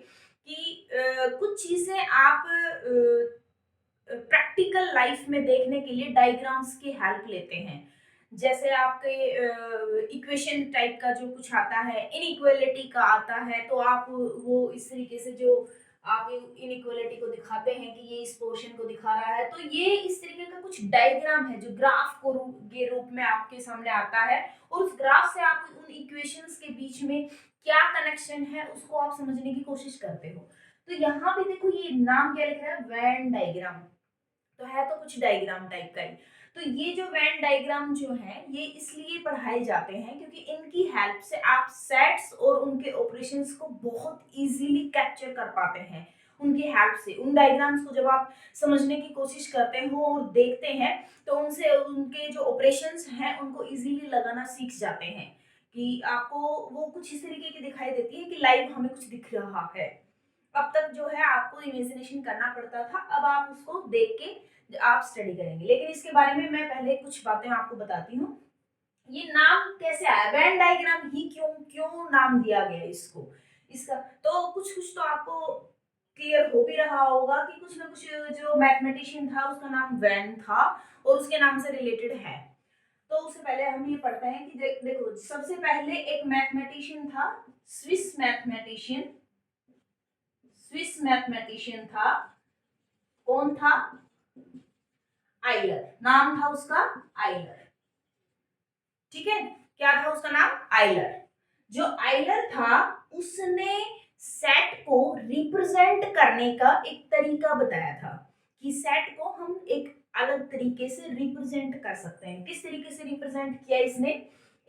Speaker 1: कि कुछ चीजें आप प्रैक्टिकल लाइफ में देखने के लिए डायग्राम्स की हेल्प लेते हैं। जैसे आपके इक्वेशन टाइप का जो कुछ आता है, इनइक्वालिटी का आता है, तो आप वो इस तरीके से जो आप इनइक्वालिटी को दिखाते हैं कि ये इस पोर्शन को दिखा रहा है, तो ये इस तरीके का कुछ डायग्राम है जो ग्राफ को के रूप में आपके सामने आता है, और उस ग्राफ से आप उन इक्वेशंस के बीच में क्या कनेक्शन है उसको आप समझने की कोशिश करते हो। तो यहाँ पे देखो ये नाम क्या लिखा है, वेन डायग्राम, तो है तो कुछ डायग्राम टाइप का ही। तो ये जो वेन डायग्राम जो है ये इसलिए पढ़ाए जाते हैं क्योंकि इनकी हेल्प से आप सेट्स और उनके ऑपरेशंस को बहुत इजीली कैप्चर कर पाते हैं। उनकी हेल्प से उन डायग्राम्स को जब आप समझने की कोशिश करते हो और देखते हैं तो उनसे उनके जो ऑपरेशंस हैं उनको इजीली लगाना सीख जाते हैं कि आपको वो कुछ इस तरीके की दिखाई देती है कि लाइव हमें कुछ दिख रहा है। अब तक जो है आपको इमेजिनेशन करना पड़ता था, अब आप उसको देख के आप स्टडी करेंगे। लेकिन इसके बारे में मैं पहले कुछ बातें आपको बताती हूँ। ये नाम कैसे आया, वेन डायग्राम ही क्यों क्यों नाम दिया गया इसको, इसका तो कुछ कुछ तो आपको क्लियर हो भी रहा होगा कि कुछ ना कुछ जो मैथमेटिशियन था उसका नाम वेन था और उसके नाम से रिलेटेड है। तो उससे पहले हम ये पढ़ते हैं कि देखो सबसे पहले एक मैथमेटिशियन था, स्विस मैथमेटिशियन था। कौन था? आइलर, नाम था उसका आइलर। ठीक है, क्या था उसका नाम? आइलर। जो आइलर था उसने सेट को रिप्रेजेंट करने का एक तरीका बताया था कि सेट को हम एक अलग तरीके से रिप्रेजेंट कर सकते हैं। किस तरीके से रिप्रेजेंट किया इसने?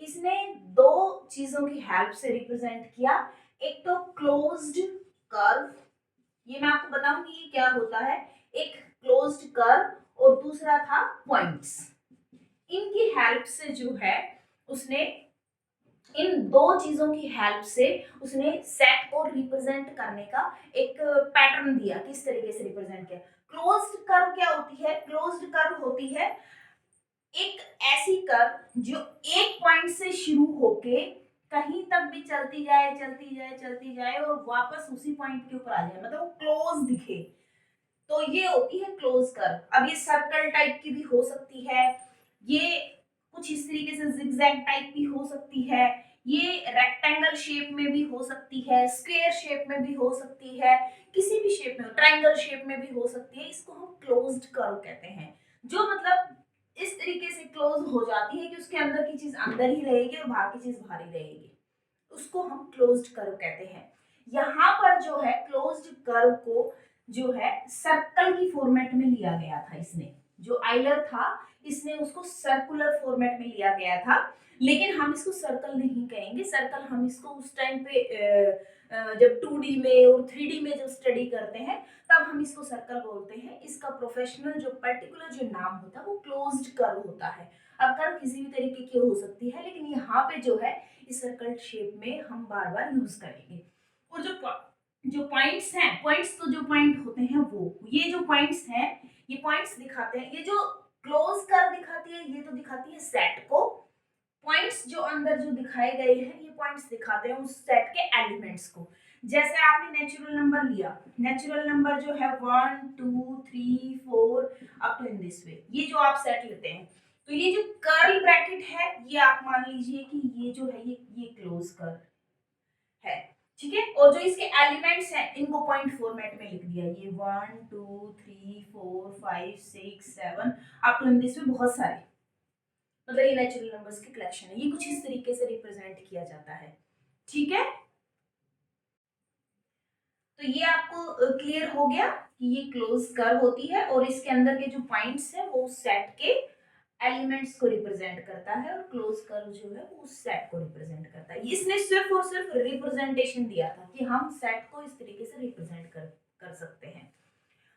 Speaker 1: इसने दो चीजों की हेल्प से रिप्रेजेंट किया। एक तो क्लोज्ड कर्व, ये मैं आपको बताऊंगी ये क्या होता है, एक क्लोज्ड कर्व और दूसरा था पॉइंट्स। इनकी हेल्प से जो है उसने, इन दो चीजों की हेल्प से उसने सेट को रिप्रेजेंट करने का एक पैटर्न दिया, किस तरीके से रिप्रेजेंट किया। क्लोज्ड कर्व क्या होती है? क्लोज्ड कर्व होती है एक ऐसी कर्व जो एक पॉइंट से शुरू होके कहीं तक भी चलती जाए और वापस उसी पॉइंट के ऊपर आ जाए, मतलब वो क्लोज दिखे, तो ये होती है क्लोज कर्व। अब ये सर्कल टाइप की भी हो सकती है, ये कुछ इस तरीके से जिगजैग टाइप की हो सकती है, ये रेक्टेंगल शेप में भी हो सकती है, स्क्वायर शेप में भी हो सकती है, किसी भी शेप में, ट्रायंगल शेप में भी हो सकती है। इसको हम क्लोज्ड कर्व कहते हैं, जो मतलब इस तरीके से क्लोज हो जाती है कि उसके अंदर की चीज अंदर ही रहेगी और बाहर की चीज बाहर ही रहेगी, उसको हम क्लोज्ड कर्व कहते हैं। यहाँ पर जो है क्लोज्ड कर्व को जो है सर्कल की फॉर्मेट में लिया गया था। इसने, जो आइलर था, इसने उसको सर्कुलर फॉर्मेट में लिया गया था, लेकिन हम इसको सर्कल नहीं कहेंगे। सर्कल हम इसको उस टाइम पे जब 2D में और 3D में जब स्टडी करते हैं तब हम इसको सर्कल बोलते हैं। इसका प्रोफेशनल जो पर्टिकुलर जो नाम होता है वो क्लोज्ड कर्व होता है। अब कर्व किसी भी तरीके की हो सकती है, लेकिन यहाँ पे जो है इस सर्कल शेप में हम बार बार यूज करेंगे। और जो पॉइंट्स हैं, पॉइंट्स तो जो पॉइंट होते हैं वो, ये जो पॉइंट्स हैं ये पॉइंट्स दिखाते हैं, ये जो क्लोज कर्व दिखाती है ये तो दिखाती है सेट को, पॉइंट्स जो अंदर जो दिखाए गए हैं ये पॉइंट्स दिखाते हैं उस सेट के एलिमेंट्स को। जैसे आपने नेचुरल नंबर लिया, नेचुरल नंबर जो है 1 2 3 4 up to in this way, ये जो आप सेट लेते हैं, तो ये जो कर्ल ब्रैकेट है ये आप मान लीजिए कि ये जो है ये क्लोज कर्व है। ठीक है, और जो इसके एलिमेंट्स हैं इनको पॉइंट फॉर्मेट में लिख दिया, ये 1 2 3 4 5 6 7 up to in this way, बहुत सारे, मतलब ये नेचुरल नंबर्स की कलेक्शन है। ये कुछ इस तरीके से रिप्रेजेंट किया जाता है। ठीक है, तो ये आपको क्लियर हो गया कि ये क्लोज कर्व होती है और इसके अंदर के जो पॉइंट्स हैं वो सेट के एलिमेंट्स को रिप्रेजेंट करता है और क्लोज कर्व जो है वो उस सेट को रिप्रेजेंट करता है। इसने सिर्फ और सिर्फ रिप्रेजेंटेशन दिया था कि हम सेट को इस तरीके से रिप्रेजेंट कर सकते हैं।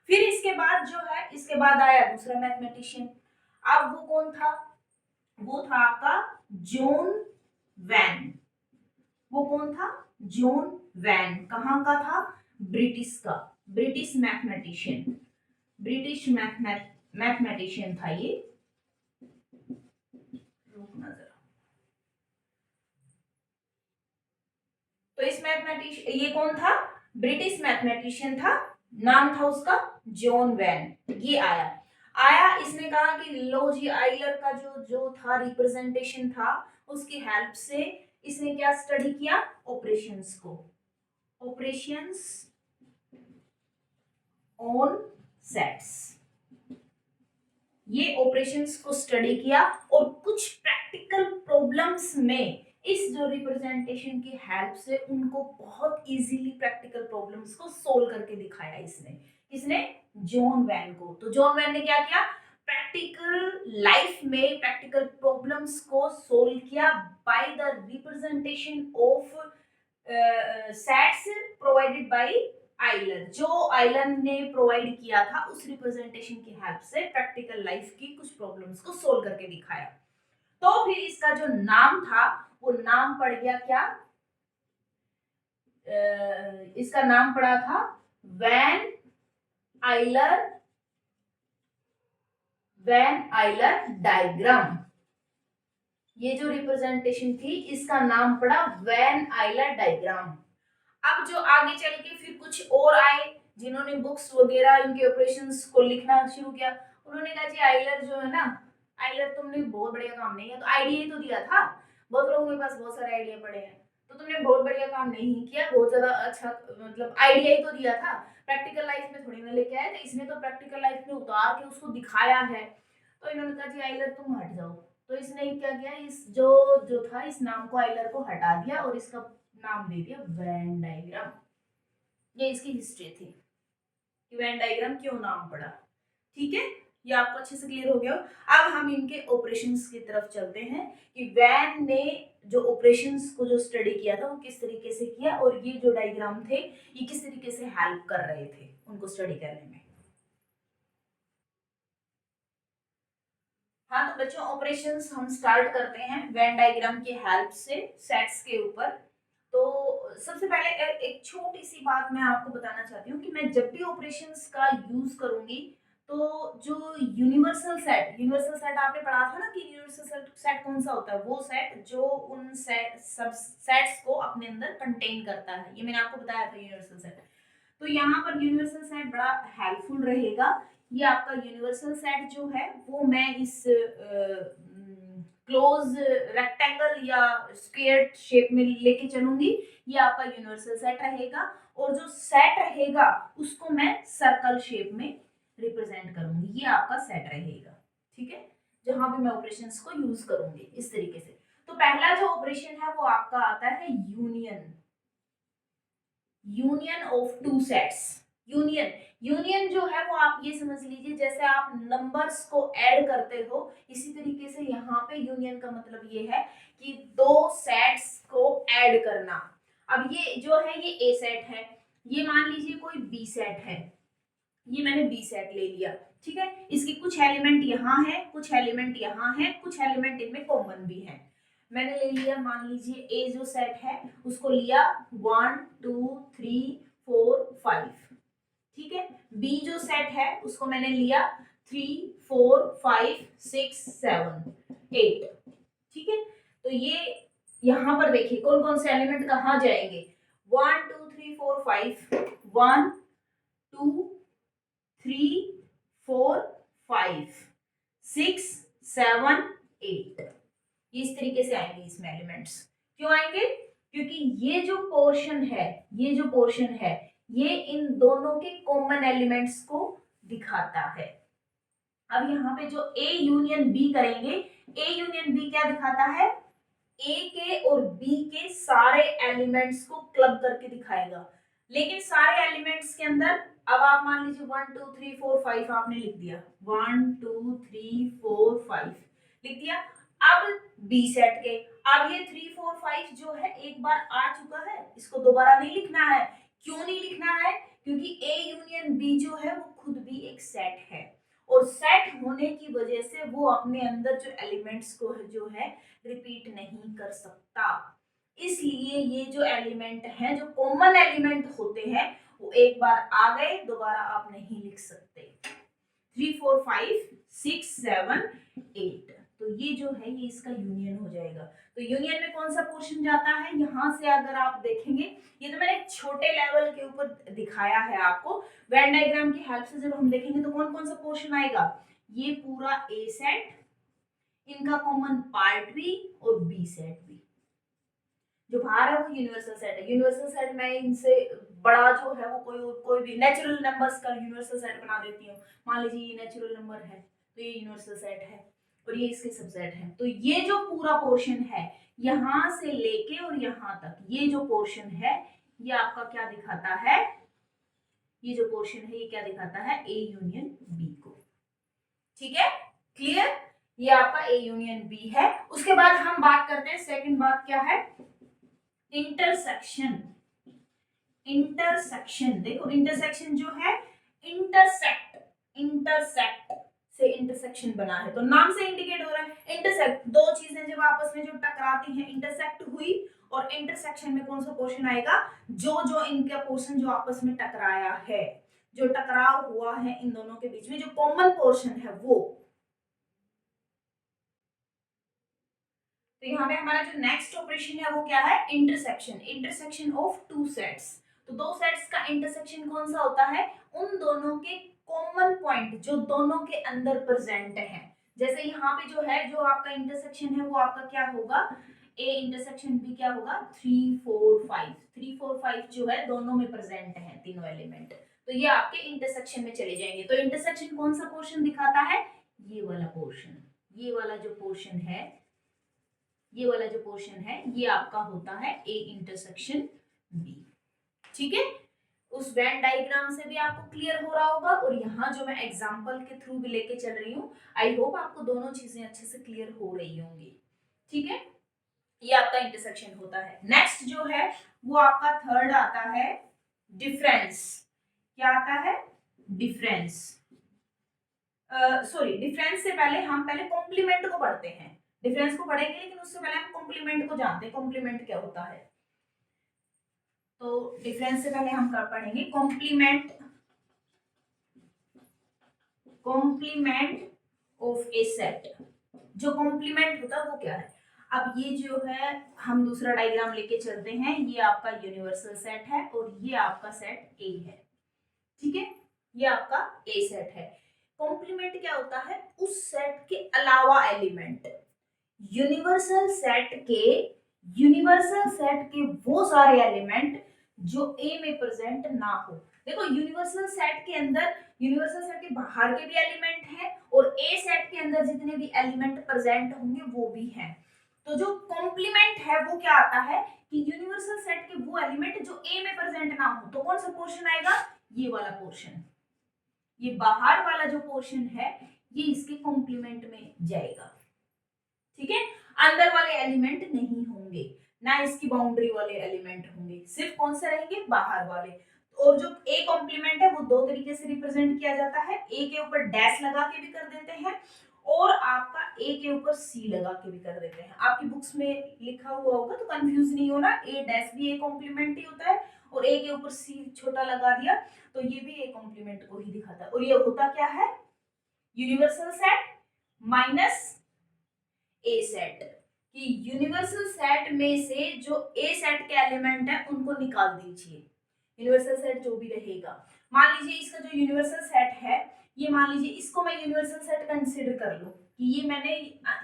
Speaker 1: फिर इसके बाद जो है, इसके बाद आया दूसरा मैथमेटिशियन। अब वो कौन था? वो था आपका जॉन वैन। वो कौन था? John Venn. कहाँ का था? ब्रिटिश का, ब्रिटिश मैथमेटिशियन, ब्रिटिश मैथमेटिशियन था ये। रुकना जरा। तो इस मैथमेटिशियन, ये कौन था? ब्रिटिश मैथमेटिशियन था, नाम था उसका जॉन वैन। ये आया इसने कहा कि लो जी, आइलर का जो था रिप्रेजेंटेशन था, उसकी हेल्प से इसने क्या स्टडी किया? ऑपरेशंस को, ऑपरेशंस ऑन सेट्स। ये ऑपरेशंस को स्टडी किया और कुछ प्रैक्टिकल प्रॉब्लम्स में इस जो रिप्रेजेंटेशन की हेल्प से उनको बहुत इजीली प्रैक्टिकल प्रॉब्लम्स को सोल्व करके दिखाया इसने। किसने? जॉन वैन को। तो जॉन वैन ने क्या किया? प्रैक्टिकल लाइफ में प्रैक्टिकल प्रॉब्लम्स को सोल्व किया by the representation of sets provided by Euler. जो आइलर ने प्रोवाइड किया था उस रिप्रेजेंटेशन की हेल्प से प्रैक्टिकल लाइफ की कुछ प्रॉब्लम्स को सोल्व करके दिखाया। तो फिर इसका जो नाम था वो नाम पड़ गया क्या? इसका नाम पड़ा था Venn Euler, Venn Euler diagram. ये जो रिप्रेजेंटेशन थी इसका नाम पड़ा वैन आइलर डायग्राम। अब जो आगे चल के फिर कुछ और आए जिन्होंने बुक्स वगैरह इनके ऑपरेशंस को लिखना शुरू किया, उन्होंने कहा जी आइलर जो है ना, आइलर तुमने बहुत बढ़िया काम नहीं है, तो आइडिया ही तो दिया था, बहुत लोगों के पास बहुत सारे आइडिया पड़े हैं, तो तुमने बहुत बढ़िया काम नहीं किया, बहुत ज्यादा अच्छा मतलब आइडिया ही तो दिया था, प्रैक्टिकल लाइफ में थोड़ी ना लेके आए थे, इसने तो प्रैक्टिकल लाइफ में उतार के उसको दिखाया है। तो इन्होंने कहा जी आइलर तुम हट जाओ। तो इसने क्या किया, इस जो जो था इस नाम को आइलर को हटा दिया और इसका नाम दे दिया वेन डायग्राम। ये इसकी हिस्ट्री थी कि वेन डायग्राम क्यों नाम पड़ा। ठीक है, ये आपको अच्छे से क्लियर हो गया। अब हम इनके ऑपरेशंस की तरफ चलते हैं कि वैन ने जो ऑपरेशंस को जो स्टडी किया था वो किस तरीके से किया और ये जो डायग्राम थे ये किस तरीके से हेल्प कर रहे थे उनको स्टडी करने में। हाँ तो बच्चों ऑपरेशंस हम स्टार्ट करते हैं वेन डायग्राम की हेल्प से सेट्स के ऊपर। तो सबसे पहले एक छोटी सी बात मैं आपको बताना चाहती हूँ कि मैं जब भी ऑपरेशंस का यूज करूंगी तो जो यूनिवर्सल सेट आपने पढ़ा था ना कि यूनिवर्सल सेट कौन सा होता है, वो सेट जो उन सब सेट्स को अपने अंदर कंटेन करता है, ये मैंने आपको बताया था यूनिवर्सल सेट। तो यहाँ पर यूनिवर्सल सेट बड़ा हेल्पफुल रहेगा। ये आपका यूनिवर्सल सेट जो है वो मैं इस क्लोज रेक्टेंगल या स्क्वायर शेप में लेके चलूंगी। ये आपका यूनिवर्सल सेट रहेगा और जो सेट रहेगा उसको मैं सर्कल शेप में रिप्रेजेंट करूंगी। ये आपका सेट रहेगा, ठीक है, जहां भी मैं ऑपरेशंस को यूज करूंगी इस तरीके से। तो पहला जो ऑपरेशन है वो आपका आता है union, union of two sets. Union, union जो है वो आप ये समझ लीजिए जैसे आप नंबर्स को ऐड करते हो, इसी तरीके से यहाँ पे यूनियन का मतलब ये है कि दो सेट्स को ऐड करना। अब ये जो है ये ए सेट है, ये मान लीजिए कोई बी सेट है, ये मैंने बी सेट ले लिया, ठीक है, इसके कुछ एलिमेंट यहाँ है, कुछ एलिमेंट यहाँ है, कुछ एलिमेंट इनमें कॉमन भी है। मैंने ले लिया, मान लीजिए ए जो सेट है उसको लिया 1 2 3 4 5, ठीक है। बी जो सेट है उसको मैंने लिया 3 4 5 6 7 8, ठीक है। तो ये यहाँ पर देखिए कौन कौन से एलिमेंट कहाँ जाएंगे, 1 2 3 4 5, 1 2 3 4 5 6 7 8, इस तरीके से आएंगे इसमें एलिमेंट्स। क्यों आएंगे? क्योंकि ये जो पोर्शन है, ये जो पोर्शन है ये इन दोनों के कॉमन एलिमेंट्स को दिखाता है। अब यहाँ पे जो ए यूनियन बी करेंगे, ए यूनियन बी क्या दिखाता है, ए के और बी के सारे एलिमेंट्स को क्लब करके दिखाएगा। लेकिन सारे एलिमेंट्स के अंदर अब आप मान लीजिए 1 2 3 4 5 आपने लिख दिया, 1 2 3 4 5, लिख दिया। अब बी सेट के, अब ये 3 4 5 जो है एक बार आ चुका है, इसको दोबारा नहीं लिखना है। क्यों नहीं लिखना है? क्योंकि ए यूनियन बी जो है वो खुद भी एक सेट है, और सेट होने की वजह से वो अपने अंदर जो एलिमेंट्स को जो है रिपीट नहीं कर सकता। इसलिए ये जो एलिमेंट हैं, जो कॉमन एलिमेंट होते हैं, वो एक बार आ गए, दोबारा आप नहीं लिख सकते। 3 4 5 6 7 8, तो ये जो है ये इसका यूनियन हो जाएगा। तो यूनियन में कौन सा पोर्शन जाता है, यहां से अगर आप देखेंगे, ये तो मैंने एक छोटे लेवल के ऊपर दिखाया है आपको। वेन डायग्राम की हेल्प से जब हम देखेंगे तो कौन कौन सा पोर्शन आएगा, ये पूरा ए सेट, इनका कॉमन पार्ट भी और बी सेट भी। जो बाहर है वो यूनिवर्सल सेट है। यूनिवर्सल सेट में इनसे बड़ा जो है वो कोई भी नेचुरल नंबर्स का यूनिवर्सल सेट बना देती हूँ। मान लीजिए ये नेचुरल नंबर है तो ये यूनिवर्सल सेट है, और ये इसके सबसेट है। तो ये जो पूरा पोर्शन है यहां से लेके और यहां तक, ये जो पोर्शन है ये आपका क्या दिखाता है, ये जो पोर्शन है ये क्या दिखाता है, ए यूनियन बी को। ठीक है, क्लियर? ये आपका ए यूनियन बी है। उसके बाद हम बात करते हैं, सेकंड बात क्या है, इंटरसेक्शन। इंटरसेक्शन देखो, इंटरसेक्शन जो है इंटरसेक्ट, इंटरसेक्ट से इंटरसेक्शन बना है, तो नाम से इंडिकेट हो रहा है इंटरसेक्ट। दो चीजें जब आपस में जो टकराती हैं, इंटरसेक्ट हुई, और इंटरसेक्शन में कौन सा पोर्शन आएगा, जो जो इनका पोर्शन जो आपस में टकराया है, जो टकराव हुआ है इन दोनों के बीच में, जो कॉमन पोर्शन है वो। तो यहाँ पे हमारा जो नेक्स्ट ऑपरेशन है वो क्या है, intersection. Intersection of two sets, तो दो सेट्स का इंटरसेक्शन कौन सा होता है, उन दोनों के कॉमन पॉइंट जो दोनों के अंदर प्रेजेंट है। जैसे यहाँ पे जो है, जो आपका इंटरसेक्शन है वो आपका क्या होगा, ए इंटरसेक्शन बी क्या होगा, 3 4 5। 3 4 5 जो है दोनों में प्रेजेंट है, तीनों एलिमेंट, तो ये आपके इंटरसेक्शन में चले जाएंगे। तो इंटरसेक्शन कौन सा पोर्शन दिखाता है, ये वाला पोर्शन। ये वाला जो पोर्शन है, ये वाला जो पोर्शन है ये आपका होता है ए इंटरसेक्शन बी। ठीक है, उस वेन डायग्राम से भी आपको क्लियर हो रहा होगा, और यहाँ जो मैं एग्जांपल के थ्रू भी लेके चल रही हूँ, आई होप आपको दोनों चीजें अच्छे से क्लियर हो रही होंगी। ठीक है, ये आपका इंटरसेक्शन होता है। नेक्स्ट जो है वो आपका थर्ड आता है डिफरेंस। क्या आता है, डिफरेंस। सॉरी, डिफरेंस से पहले हम पहले कॉम्प्लीमेंट को पढ़ते हैं। डिफरेंस को पढ़ेंगे लेकिन उससे पहले हम कॉम्प्लीमेंट को जानते हैं, कॉम्प्लीमेंट क्या होता है। तो डिफरेंस से पहले हम पढ़ेंगे complement, complement of a set. जो कॉम्प्लीमेंट होता है वो क्या है, अब ये जो है हम दूसरा डायग्राम लेके चलते हैं, ये आपका यूनिवर्सल सेट है और ये आपका सेट ए है। ठीक है, ये आपका ए सेट है। कॉम्प्लीमेंट क्या होता है, उस सेट के अलावा एलिमेंट। यूनिवर्सल सेट के वो सारे एलिमेंट जो ए में प्रेजेंट ना हो। देखो, यूनिवर्सल सेट के अंदर, यूनिवर्सल सेट के बाहर के भी एलिमेंट हैं, और ए सेट के अंदर जितने भी एलिमेंट प्रेजेंट होंगे वो भी हैं। तो जो कॉम्प्लीमेंट है वो क्या आता है कि यूनिवर्सल सेट के वो एलिमेंट जो ए में प्रेजेंट ना हो, तो कौन सा पोर्शन आएगा, ये वाला पोर्शन। ये बाहर वाला जो पोर्शन है ये इसके कॉम्प्लीमेंट में जाएगा। ठीक है, अंदर वाले एलिमेंट नहीं होंगे, ना इसकी बाउंड्री वाले एलिमेंट होंगे, सिर्फ कौन से रहेंगे, बाहर वाले। और जो ए कॉम्प्लीमेंट है वो दो तरीके से रिप्रेजेंट किया जाता है, ए के ऊपर डैश लगा के भी कर देते हैं, और आपका ए के ऊपर सी लगा के भी कर देते हैं। आपकी बुक्स में लिखा हुआ होगा तो कंफ्यूज नहीं होना, ए डैश भी ए कॉम्प्लीमेंट ही होता है, और ए के ऊपर सी छोटा लगा दिया तो ये भी ए कॉम्प्लीमेंट को ही दिखाता है। और ये होता क्या है, universal set minus A set, कि यूनिवर्सल सेट में से जो ए सेट के एलिमेंट है उनको निकाल दीजिए। यूनिवर्सल सेट जो भी रहेगा, मान लीजिए इसका जो यूनिवर्सल सेट है, ये मान लीजिए इसको मैं यूनिवर्सल सेट कंसीडर कर लूं कि ये मैंने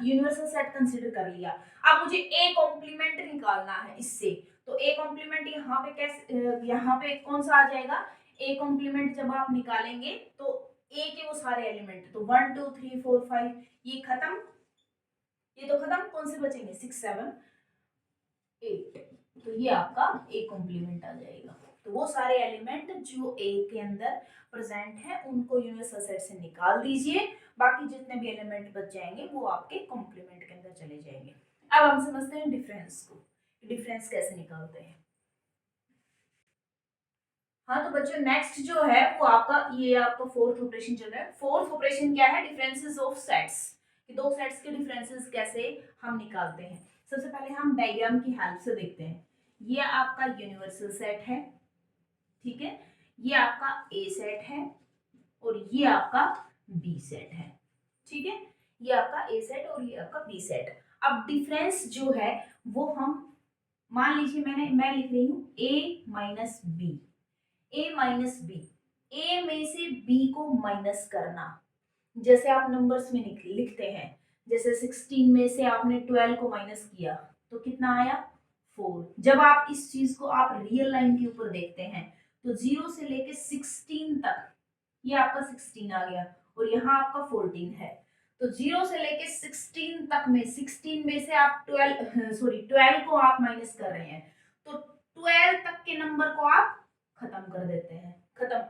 Speaker 1: यूनिवर्सल सेट कंसीडर कर लिया। अब मुझे ए कॉम्प्लीमेंट निकालना है इससे, तो ए कॉम्प्लीमेंट यहाँ पे कैसे, यहाँ पे कौन सा आ जाएगा, ए कॉम्प्लीमेंट जब आप निकालेंगे तो ए के वो सारे एलिमेंट, तो 1 2 3 4 5 ये खत्म, ये तो खत्म, कौन से बचेंगे 6 7 8, तो ये आपका ए कॉम्प्लीमेंट आ जाएगा। तो वो सारे एलिमेंट जो ए के अंदर प्रेजेंट है उनको यूनिवर्सल सेट से निकाल दीजिए, बाकी जितने भी एलिमेंट बच जाएंगे वो आपके कॉम्प्लीमेंट के अंदर चले जाएंगे। अब हम समझते हैं डिफरेंस को, डिफरेंस कैसे निकालते हैं। हाँ तो बच्चों नेक्स्ट जो है वो आपका ये आपका फोर्थ ऑपरेशन चल रहा है। फोर्थ ऑपरेशन क्या है, डिफरेंसेस ऑफ सेट्स, कि दो सेट्स के डिफरेंसेस कैसे हम निकालते हैं। सबसे पहले हम डायग्राम की हेल्प से देखते हैं। ये आपका यूनिवर्सल सेट है, ठीक है, ये आपका ए सेट है और ये आपका बी सेट है, ठीक है, ये आपका ए सेट और ये आपका बी सेट। अब डिफरेंस जो है वो हम मान लीजिए मैं लिख रही हूँ ए माइनस बी, ए माइनस बी, ए में से बी को माइनस करना, जैसे आप नंबर्स में लिखते हैं, जैसे 16 में से आपने 12 को माइनस किया तो कितना आया 4। जब आप इस चीज को आप रियल लाइन के ऊपर देखते हैं तो 0 से लेके 16 तक ये आपका 16 आ गया और यहाँ आपका 14 है, तो 0 से लेके 16 तक में 16 में से आप 12 को आप माइनस कर रहे हैं, तो 12 तक के नंबर को आप खत्म कर देते हैं, खत्म।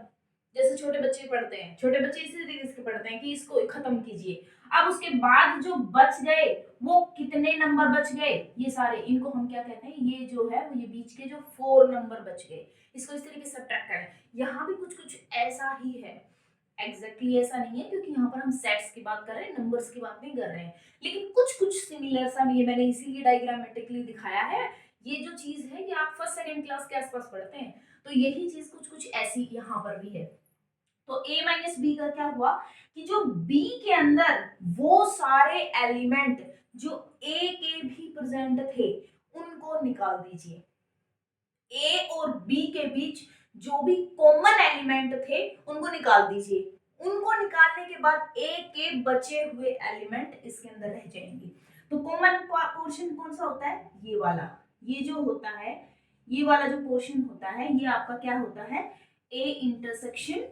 Speaker 1: जैसे छोटे बच्चे पढ़ते हैं, छोटे बच्चे इसी तरीके से पढ़ते हैं कि इसको खत्म कीजिए। अब उसके बाद जो बच गए वो कितने नंबर बच गए, ये सारे, इनको हम क्या कहते हैं, ये जो है ये बीच के जो 4 नंबर बच गए, इसको इस तरीके से सब्ट्रैक्ट करें। यहाँ भी कुछ कुछ ऐसा ही है, एग्जैक्टली ऐसा नहीं है क्योंकि यहाँ पर हम सेट्स की बात कर रहे हैं, नंबर्स की बात नहीं कर रहे हैं, लेकिन कुछ कुछ सिमिलर सा ये मैंने इसीलिए डायग्रामेटिकली दिखाया है। ये जो चीज है ये आप फर्स्ट सेकंड क्लास के आसपास पढ़ते हैं, तो यही चीज कुछ कुछ ऐसी यहाँ पर भी है। तो a माइनस बी का क्या हुआ कि जो b के अंदर वो सारे एलिमेंट जो a के भी प्रेजेंट थे उनको निकाल दीजिए। a और b के बीच जो भी कॉमन एलिमेंट थे उनको निकाल दीजिए। उनको निकालने के बाद a के बचे हुए एलिमेंट इसके अंदर रह जाएंगे। तो कॉमन पोर्शन कौन सा होता है, ये वाला, ये जो होता है, ये वाला जो पोर्शन होता है ये आपका क्या होता है, a इंटरसेक्शन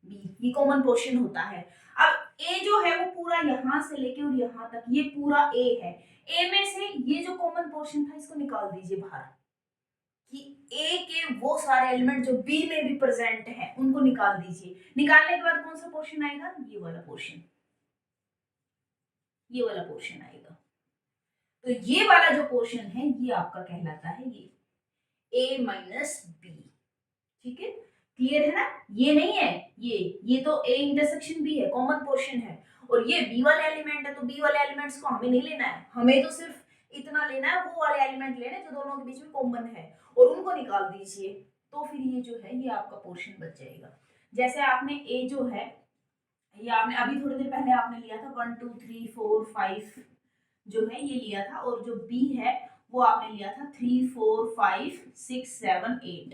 Speaker 1: बी, ये कॉमन पोर्शन होता है। अब ए जो है वो पूरा यहां से लेके और यहां तक ये पूरा ए है, ए में से ये जो कॉमन पोर्शन था इसको निकाल दीजिए बाहर, कि ए के वो सारे एलिमेंट जो बी में भी प्रेजेंट हैं उनको निकाल दीजिए। निकालने के बाद कौन सा पोर्शन आएगा, ये वाला पोर्शन, ये वाला पोर्शन आएगा। तो ये वाला जो पोर्शन है ये आपका कहलाता है ये ए माइनस बी, ठीक है, क्लियर है ना। ये नहीं है, ये तो ए इंटरसेक्शन बी है, कॉमन पोर्शन है, और ये बी वाले एलिमेंट है, तो बी वाले एलिमेंट्स को हमें नहीं लेना है, हमें तो सिर्फ इतना लेना है, वो वाले एलिमेंट लेने जो दोनों के बीच में कॉमन है और उनको निकाल दीजिए, तो फिर ये जो है ये आपका पोर्शन बच जाएगा। जैसे आपने ए जो है ये आपने अभी थोड़ी देर पहले आपने लिया था 1 2 3 4 5 जो है ये लिया था, और जो बी है वो आपने लिया था 3 4 5 6 7 8,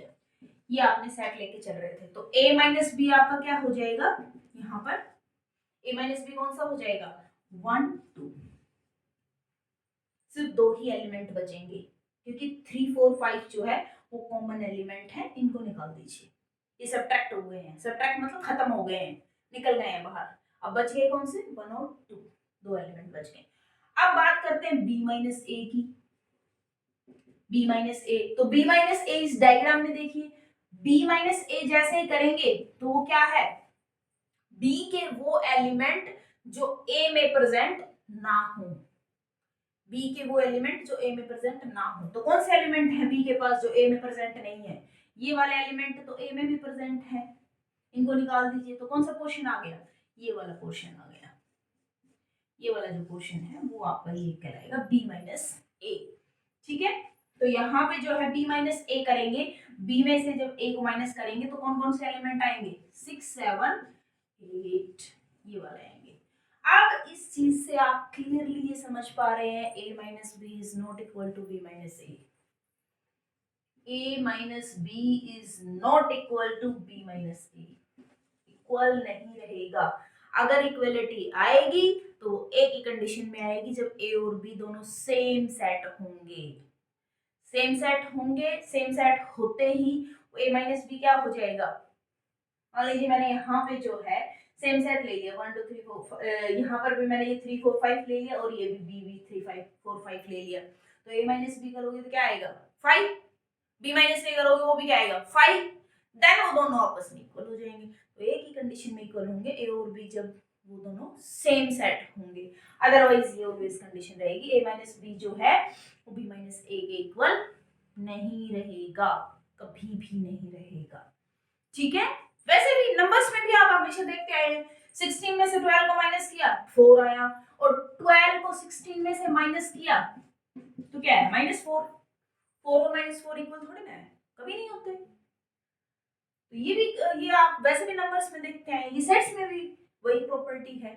Speaker 1: ये आपने सेट लेके चल रहे थे। तो a माइनस बी आपका क्या हो जाएगा, यहाँ पर a माइनस बी कौन सा हो जाएगा 1 2, सिर्फ दो ही एलिमेंट बचेंगे क्योंकि 3 4 5 जो है वो कॉमन एलिमेंट है, इनको निकाल दीजिए। ये सब्ट्रैक्ट हो गए हैं, सब्ट्रैक्ट मतलब खत्म हो गए हैं, निकल गए हैं बाहर। अब बच गए कौन से 1 और 2, दो एलिमेंट बच गए। अब बात करते हैं b माइनस ए की, b माइनस ए, तो b माइनस ए इस डायग्राम में देखिए, b माइनस ए जैसे ही करेंगे तो वो क्या है, b के वो एलिमेंट जो a में प्रेजेंट ना हो, b के वो एलिमेंट जो a में प्रेजेंट ना हो। तो कौन से एलिमेंट है b के पास जो a में प्रेजेंट नहीं है, ये वाले एलिमेंट तो a में भी प्रेजेंट है, इनको निकाल दीजिए। तो कौन सा पोर्शन आ गया, ये वाला पोर्शन आ गया, ये वाला जो पोर्शन है वो आपका ये कहलाएगा b माइनस ए, ठीक है। तो यहाँ पे जो है b माइनस ए करेंगे, b में से जब a को माइनस करेंगे तो कौन कौन से एलिमेंट आएंगे 6 7 8, ये वाले आएंगे। अब इस चीज से आप क्लियरली ये समझ पा रहे हैं a minus B is not equal to b minus A, a minus B is not equal to b minus A, equal नहीं रहेगा। अगर इक्वलिटी आएगी तो एक ही कंडीशन में आएगी जब a और b दोनों सेम सेट होंगे, सेम सेट होंगे, सेम सेट होते ही a माइनस बी क्या हो जाएगा। मान लीजिए मैंने यहाँ पे जो है सेम सेट ले लिया 1 2 3 4, यहाँ पर भी मैंने ये 3 4 5 ले लिया और ये भी b 3 5 4 5 ले लिया, तो a माइनस बी करोगे तो क्या आएगा 5, b माइनस ए करोगे वो भी क्या आएगा 5, देन वो दोनों आपस में इक्वल हो जाएंगे। तो एक ही कंडीशन में इक्वल होंगे ए और बी, जब वो दोनों सेम सेट होंगे, अदरवाइज ये ऑब्वियस कंडीशन रहेगी ए माइनस बी जो है वो बी माइनस ए के इक्वल नहीं रहेगा, कभी भी नहीं रहेगा। ठीक है, वैसे भी नंबर्स में भी आप हमेशा देखते आए हैं 16 में से 12 को माइनस किया 4 आया, और 12 को 16 में से माइनस किया तो क्या है -4। 4 और -4 इक्वल थोड़ी ना है, कभी नहीं होते। तो ये भी ये आप वैसे भी नंबर्स में देखते हैं, ये सेट्स में भी वही प्रॉपर्टी है,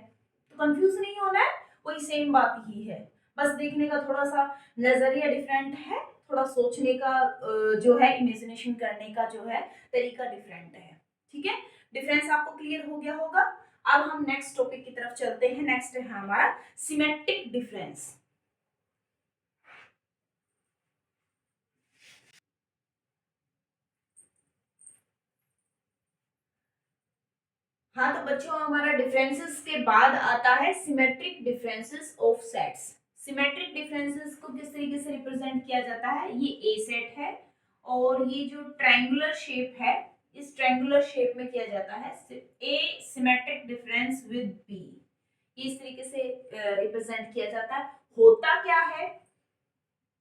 Speaker 1: तो कंफ्यूज नहीं होना है, वही सेम बात ही है, बस देखने का थोड़ा सा नजरिया डिफरेंट है, थोड़ा सोचने का जो है इमेजिनेशन करने का जो है तरीका डिफरेंट है। ठीक है, डिफरेंस आपको क्लियर हो गया होगा। अब हम नेक्स्ट टॉपिक की तरफ चलते हैं। नेक्स्ट है हमारा सिमेट्रिक डिफरेंस। हाँ तो बच्चों हमारा डिफरेंसेस के बाद आता है symmetric differences of sets. Symmetric differences को किस तरीके से रिप्रेजेंट किया जाता है, ये ए सेट है और ये जो ट्रायंगुलर शेप है, इस ट्रायंगुलर शेप में किया जाता है ए सिमेट्रिक डिफरेंस विद बी, इस तरीके से रिप्रेजेंट किया जाता है। होता क्या है,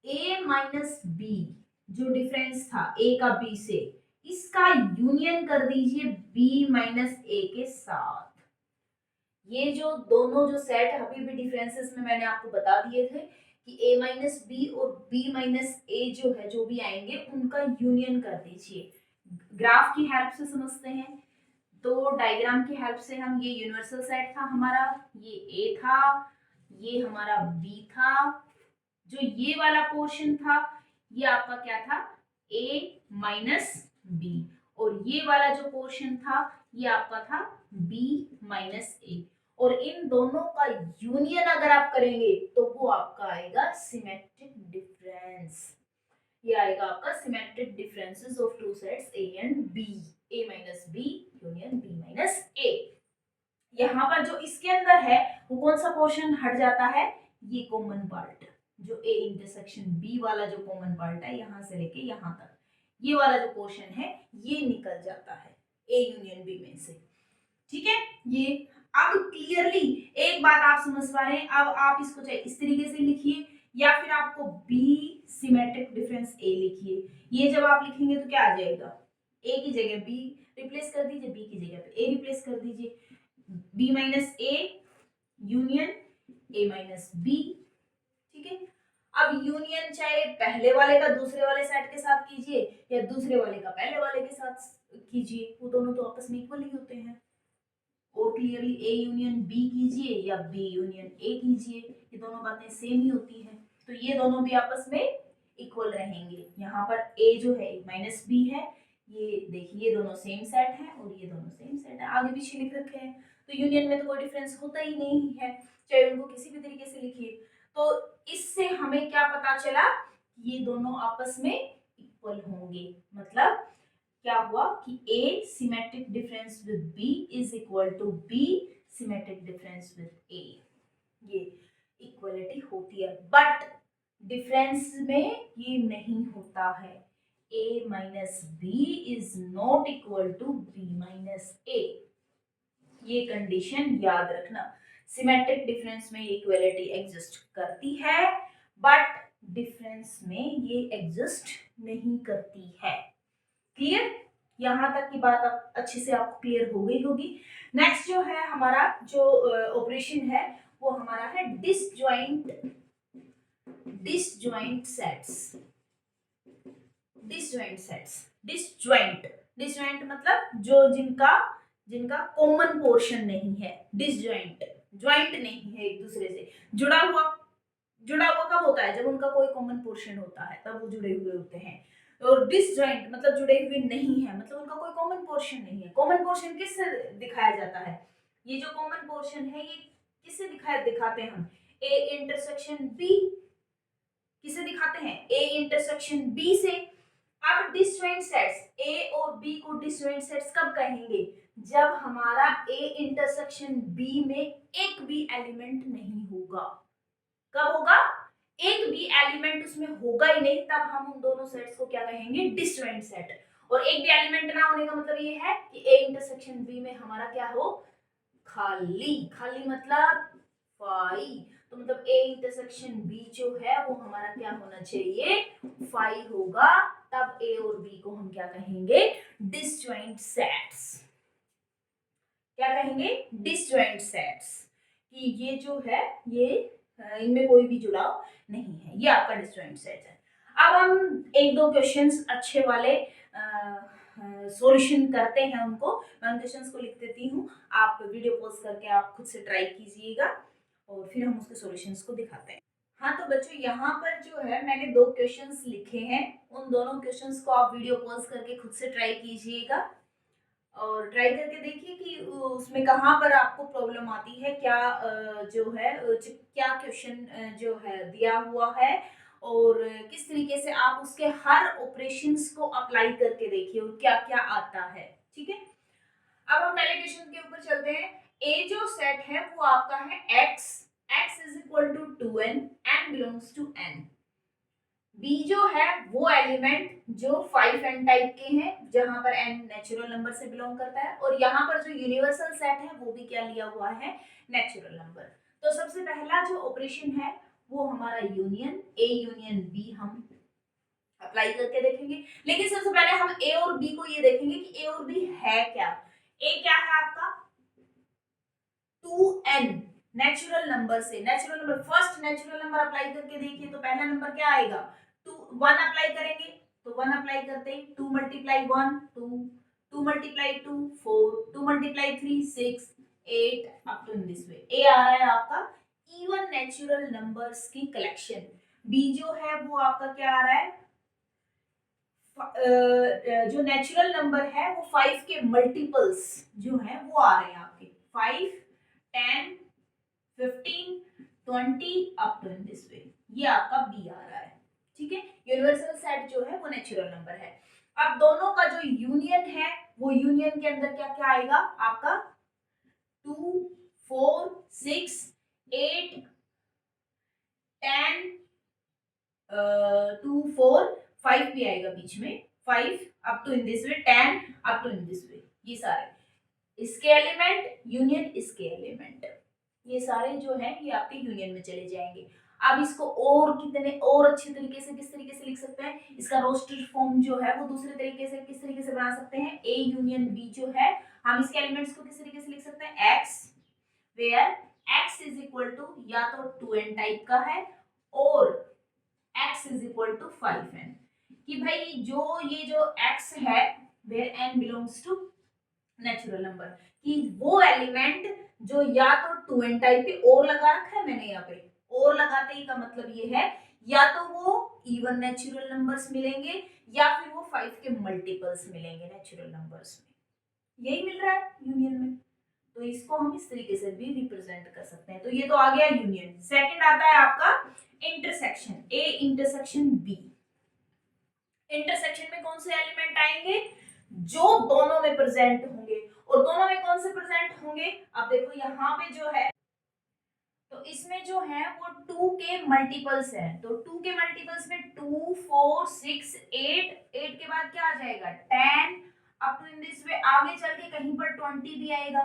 Speaker 1: ए माइनस बी जो डिफरेंस था ए का बी से, इसका यूनियन कर दीजिए b माइनस ए के साथ। ये जो दोनों जो सेट अभी भी डिफरेंसेस में मैंने आपको बता दिए थे कि a माइनस बी और b माइनस ए जो है, जो भी आएंगे उनका यूनियन कर दीजिए। ग्राफ की हेल्प से समझते हैं, तो डायग्राम की हेल्प से हम, ये यूनिवर्सल सेट था हमारा, ये a था, ये हमारा b था, जो ये वाला पोर्शन था ये आपका क्या था a माइनस बी, और ये वाला जो पोर्शन था ये आपका था b माइनस ए, और इन दोनों का यूनियन अगर आप करेंगे तो वो आपका आएगा सिमेट्रिक डिफरेंस। ये आएगा आपका symmetric differences of two sets a and b, a minus B union b minus A. यहाँ पर जो इसके अंदर है वो कौन सा पोर्शन हट जाता है, ये कॉमन पार्ट, जो a इंटरसेक्शन b वाला जो कॉमन पार्ट है यहाँ से लेके यहाँ तक, ये वाला जो पोर्शन है ये निकल जाता है a यूनियन b में से। ठीक है, ये अब क्लियरली एक बात आप समझ पा रहे हैं। अब आप इसको चाहे इस तरीके से लिखिए या फिर आपको b सिमेट्रिक डिफरेंस a लिखिए। ये जब आप लिखेंगे तो क्या आ जाएगा, a की जगह b रिप्लेस कर दीजिए, b की जगह पे a रिप्लेस कर दीजिए, b minus A union a minus B. ठीक है, अब यूनियन चाहे पहले वाले का दूसरे वाले सेट के साथ कीजिए या दूसरे वाले का पहले वाले के साथ कीजिए, वो दोनों तो आपस में इक्वल ही होते हैं। और क्लियरली ए यूनियन बी कीजिए या बी यूनियन ए कीजिए, ये दोनों बातें सेम ही होती हैं, तो ये दोनों भी आपस में इक्वल रहेंगे। यहाँ पर ए जो है माइनस बी है, ये देखिए ये दोनों सेम सेट है और ये दोनों सेम सेट है, आगे पीछे लिख रखे हैं, तो यूनियन में तो कोई डिफरेंस होता ही नहीं है, चाहे उनको किसी भी तरीके से लिखिए। तो इससे हमें क्या पता चला, ये दोनों आपस में इक्वल होंगे, मतलब क्या हुआ कि A symmetric difference with B is equal to B symmetric difference with A, ये इक्वलिटी होती है। बट डिफरेंस में ये नहीं होता है, A minus B is not equal to B minus A, ये कंडीशन याद रखना। सिमेट्रिक डिफरेंस में ये इक्वलिटी एग्जिस्ट करती है, बट डिफरेंस में ये एग्जिस्ट नहीं करती है। क्लियर, यहाँ तक की बात अब अच्छे से आपको क्लियर हो गई होगी। नेक्स्ट जो है हमारा जो ऑपरेशन है वो हमारा है डिसजॉइंट सेट्स। डिसजॉइंट मतलब जो जिनका कॉमन पोर्शन नहीं है, डिसजॉइंट ज्वाइंट नहीं है, एक दूसरे से जुड़ा हुआ कब होता है, जब उनका कोई कॉमन पोर्शन होता है तब वो जुड़े हुए होते हैं। और डिसजॉइंट मतलब जुड़े हुए नहीं है, मतलब उनका कोई कॉमन पोर्शन नहीं है। कॉमन पोर्शन किससे दिखाया जाता है, ये जो कॉमन पोर्शन है ये किससे दिखाते हैं हम, ए इंटरसेक्शन बी, किसे दिखाते हैं, ए इंटरसेक्शन बी से। अब डिसजॉइंट सेट्स ए और बी को डिसजॉइंट सेट्स कब कहेंगे, जब हमारा ए इंटरसेक्शन बी में एक भी एलिमेंट नहीं होगा। कब होगा, एक भी एलिमेंट उसमें होगा ही नहीं, तब हम उन दोनों सेट्स को क्या कहेंगे, डिसजॉइंट सेट। और एक भी एलिमेंट ना होने का मतलब ये है कि ए इंटरसेक्शन बी में हमारा क्या हो, खाली। खाली मतलब फाई। तो मतलब ए इंटरसेक्शन बी जो है वो हमारा क्या होना चाहिए, फाई होगा, तब ए और बी को हम क्या कहेंगे, डिसजॉइंट सेट्स। क्या कहेंगे, डिसजॉइंट सेट्स, कि ये जो है ये इनमें कोई भी जुड़ाव नहीं है, ये आपका डिसजॉइंट सेट है। अब हम एक दो क्वेश्चंस अच्छे वाले सॉल्यूशन करते हैं उनको। मैं उन क्वेश्चंस को लिख देती हूँ, आप वीडियो पॉज करके आप खुद से ट्राई कीजिएगा और फिर हम उसके सॉल्यूशंस को दिखाते हैं। हाँ तो बच्चों यहाँ पर जो है मैंने दो क्वेश्चंस लिखे हैं, उन दोनों क्वेश्चंस को आप वीडियो पॉज करके खुद से ट्राई कीजिएगा और ट्राई करके देखिए कि उसमें कहाँ पर आपको प्रॉब्लम आती है, क्या जो है क्या क्वेश्चन जो है दिया हुआ है और किस तरीके से आप उसके हर ऑपरेशंस को अप्लाई करके देखिए और क्या क्या आता है। ठीक है, अब हम पहले क्वेश्चन के ऊपर चलते हैं। ए जो सेट है वो आपका है x, x is equal to 2n, n belongs to n। B जो है वो एलिमेंट जो 5n टाइप के हैं, जहां पर n नेचुरल नंबर से बिलोंग करता है, और यहाँ पर जो यूनिवर्सल सेट है वो भी क्या लिया हुआ है, नेचुरल नंबर। तो सबसे पहला जो ऑपरेशन है वो हमारा यूनियन, ए यूनियन बी हम अप्लाई करके देखेंगे। लेकिन सबसे पहले हम ए और बी को ये देखेंगे कि ए और बी है क्या। ए क्या है आपका, 2n नेचुरल नंबर से, natural number first natural number apply करके देखिए तो पहला नंबर क्या आएगा, 1 अप्लाई करेंगे तो 1 अप्लाई करते ही 2 multiply 1 2, 2 multiply 2 4, 2 multiply 3 6 8 up to in this way. A आ रहा है आपका इवन नेचुरल नंबर्स की कलेक्शन। बी जो है वो आपका क्या आ रहा है, जो नेचुरल नंबर है वो 5 के मल्टीपल्स जो है वो आ रहे हैं आपके 5 10 15 20 up to in this way, ये आपका बी आ रहा है। ठीक है, यूनिवर्सल सेट जो है वो नेचुरल नंबर है। अब दोनों का जो यूनियन है वो यूनियन के अंदर क्या क्या आएगा आपका, 2 4 6 8 10 2 4 5 भी आएगा बीच में, 5 up to in this way 10 up to in this way, ये सारे इसके एलिमेंट यूनियन इसके एलिमेंट, ये सारे जो है ये आपके यूनियन में चले जाएंगे। अब इसको और कितने और अच्छे तरीके से किस तरीके से लिख सकते हैं, इसका रोस्टर फॉर्म जो है वो दूसरे तरीके से किस तरीके से बना सकते हैं, ए यूनियन बी जो है हम इसके एलिमेंट्स को किस तरीके से लिख सकते हैं, x where x is equal to या तो 2n टाइप का है और x is equal to 5n, कि भाई जो ये जो x है where n belongs to natural number, कि वो एलिमेंट जो या तो 2n टाइप के और लगा रखा है मैंने यहाँ पे, और लगाते ही का मतलब ये है या तो वो इवन नेचुरल नंबर्स मिलेंगे या फिर वो 5 के मल्टीपल्स मिलेंगे नेचुरल नंबर्स में, यही मिल रहा है यूनियन में। तो इसको हम इस तरीके से भी रिप्रेजेंट कर सकते हैं। तो ये तो आ गया यूनियन। सेकंड आता है आपका intersection, A intersection B. Intersection में कौन से एलिमेंट आएंगे, जो दोनों में प्रेजेंट होंगे, और दोनों में कौन से प्रेजेंट होंगे, अब देखो यहाँ पे जो है तो इसमें जो है वो 2 के मल्टीपल्स है, तो 2 के मल्टीपल्स में 2 4 6 8, 8 के बाद क्या आ जाएगा 10 up to in this way, आगे चल के कहीं पर 20 भी आएगा,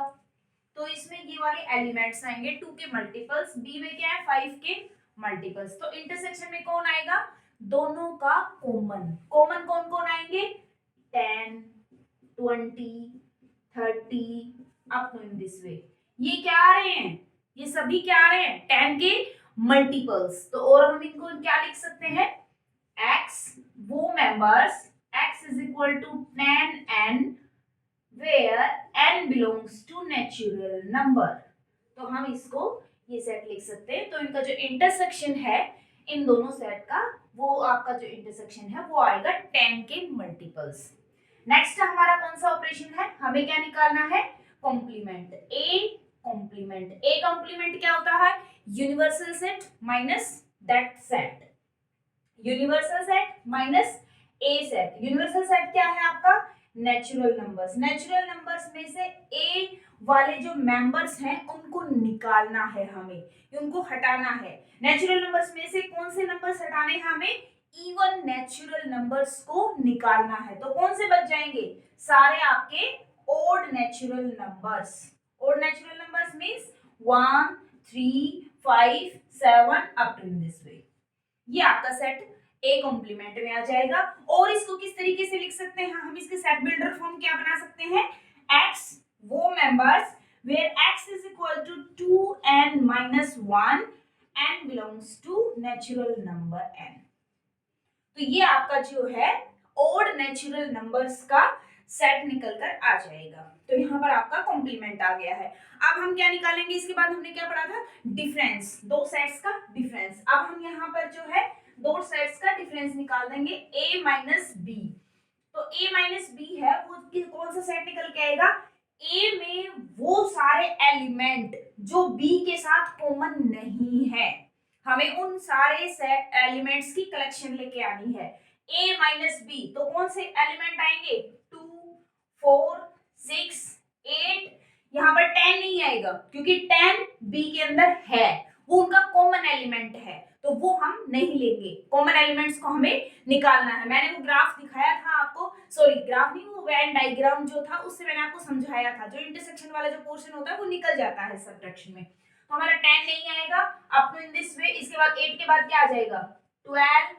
Speaker 1: तो इसमें ये वाले एलिमेंट्स आएंगे 2 के मल्टीपल्स, बी में क्या है 5 के मल्टीपल्स। तो इंटरसेक्शन में कौन आएगा, दोनों का कॉमन, कॉमन कौन कौन आएंगे 10 20 30 up to in this way, ये क्या आ रहे हैं, ये सभी क्या आ रहे हैं 10 के मल्टीपल्स। तो और हम इनको क्या लिख सकते हैं, x वो members x is equal to 10n where n belongs to natural number, तो हम इसको ये सेट लिख सकते हैं। तो इनका जो इंटरसेक्शन है इन दोनों सेट का, वो आपका जो इंटरसेक्शन है वो आएगा 10 के मल्टीपल्स। नेक्स्ट हमारा कौन सा ऑपरेशन है, हमें क्या निकालना है, complement, A complement. A complement क्या होता है, universal set minus that set, universal set minus A set. Universal set क्या है आपका, नेचुरल नंबर्स, नेचुरल नंबर्स में से ए वाले जो मेंबर्स हैं उनको निकालना है हमें, उनको हटाना है। नेचुरल नंबर्स में से कौन से नंबर्स हटाने हैं हमें? इवन नेचुरल नंबर्स को निकालना है। तो कौन से बच जाएंगे? सारे आपके odd natural numbers. Odd natural numbers means 1 3 5 7 up to this way. ये आपका सेट ए कॉम्प्लीमेंट में आ जाएगा। और इसको किस तरीके से लिख सकते हैं हम? इसके सेट बिल्डर फॉर्म क्या बना सकते हैं? x वो members where x is equal to 2n minus 1 n belongs to natural number n। तो ये आपका जो है ओड नेचुरल नंबर्स का सेट निकल कर आ जाएगा। तो यहाँ पर आपका कॉम्प्लीमेंट आ गया है। अब हम क्या निकालेंगे? इसके बाद हमने क्या पढ़ा था? डिफरेंस, दो सेट्स का डिफरेंस। अब हम यहाँ पर जो है दो सेट्स का डिफरेंस निकाल देंगे a माइनस बी। तो a माइनस बी है वो कौन सा सेट निकल के आएगा? a में वो सारे एलिमेंट जो b के साथ कॉमन नहीं है, हमें उन सारे एलिमेंट्स की कलेक्शन लेके आनी है। a माइनस बी, तो कौन से एलिमेंट आएंगे? 2 4 6 8। यहाँ पर 10 नहीं आएगा क्योंकि 10 b के अंदर है, वो उनका कॉमन एलिमेंट है, तो वो हम नहीं लेंगे। कॉमन एलिमेंट्स को हमें निकालना है। मैंने वो ग्राफ दिखाया था आपको, सॉरी ग्राफ नहीं, वो वेन डायग्राम जो था उससे मैंने आपको समझाया था। जो इंटरसेक्शन वाला जो पोर्शन होता है वो निकल जाता है सब्ट्रैक्शन में। तो हमारा 10 नहीं आएगा up to in this way. इसके बाद 8 के बाद क्या आ जाएगा? 12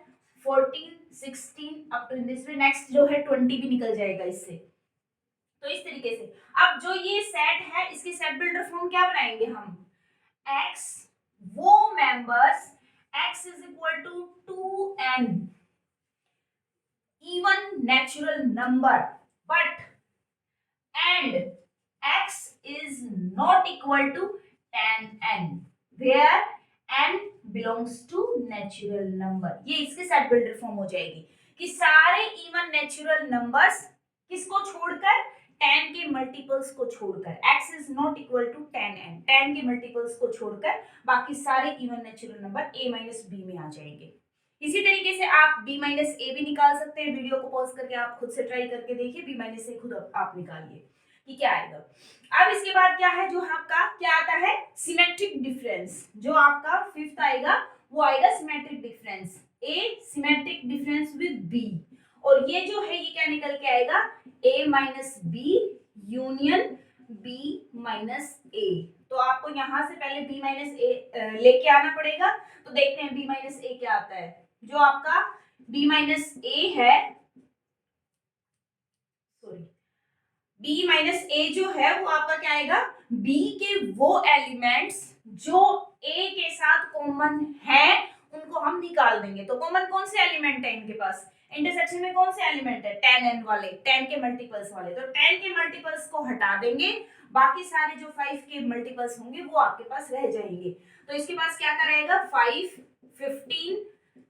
Speaker 1: 14 16 up to in this way. Next जो है 20 भी निकल जाएगा इससे। तो इस तरीके से अब जो ये सेट है इसकी सेट बिल्डर फॉर्म क्या बनाएंगे हम? x वो members x is equal to 2n even natural number but and x is not equal to 10n where n belongs to natural number। ये इसके सेट बिल्डर फॉर्म हो जाएगी कि सारे इवन नेचुरल नंबर्स किसको छोड़कर? 10 के मल्टीपल्स को छोड़कर। x is not equal to 10n, 10 के मल्टीपल्स को छोड़कर बाकी सारे even natural number a minus B में आ जाएंगे। इसी तरीके से आप b माइनस ए भी निकाल सकते हैं। वीडियो को पॉज करके आप खुद से ट्राई करके देखिए, b माइनस ए खुद आप निकालिए कि क्या आएगा। अब इसके बाद क्या है जो आपका क्या आता है? Symmetric difference. जो आपका फिफ्थ आएगा वो आएगा symmetric difference. a symmetric difference with b, और ये जो है ये क्या निकल के आएगा? a minus B union b minus a। तो आपको यहाँ से पहले b माइनस ए लेके आना पड़ेगा। तो देखते हैं b माइनस ए क्या आता है। जो आपका b माइनस ए है, सॉरी b माइनस ए जो है वो आपका क्या आएगा? b के वो एलिमेंट्स जो a के साथ कॉमन है उनको हम निकाल देंगे। तो कॉमन कौन से एलिमेंट है इनके पास? इंटरसेक्शन में कौन से एलिमेंट है? 10n वाले, 10 के मल्टीपल्स वाले। तो 10 के मल्टीपल्स को हटा देंगे, बाकी सारे जो 5 के मल्टीपल्स होंगे वो आपके पास रह जाएंगे। तो इसके पास क्या करेगा? 5 15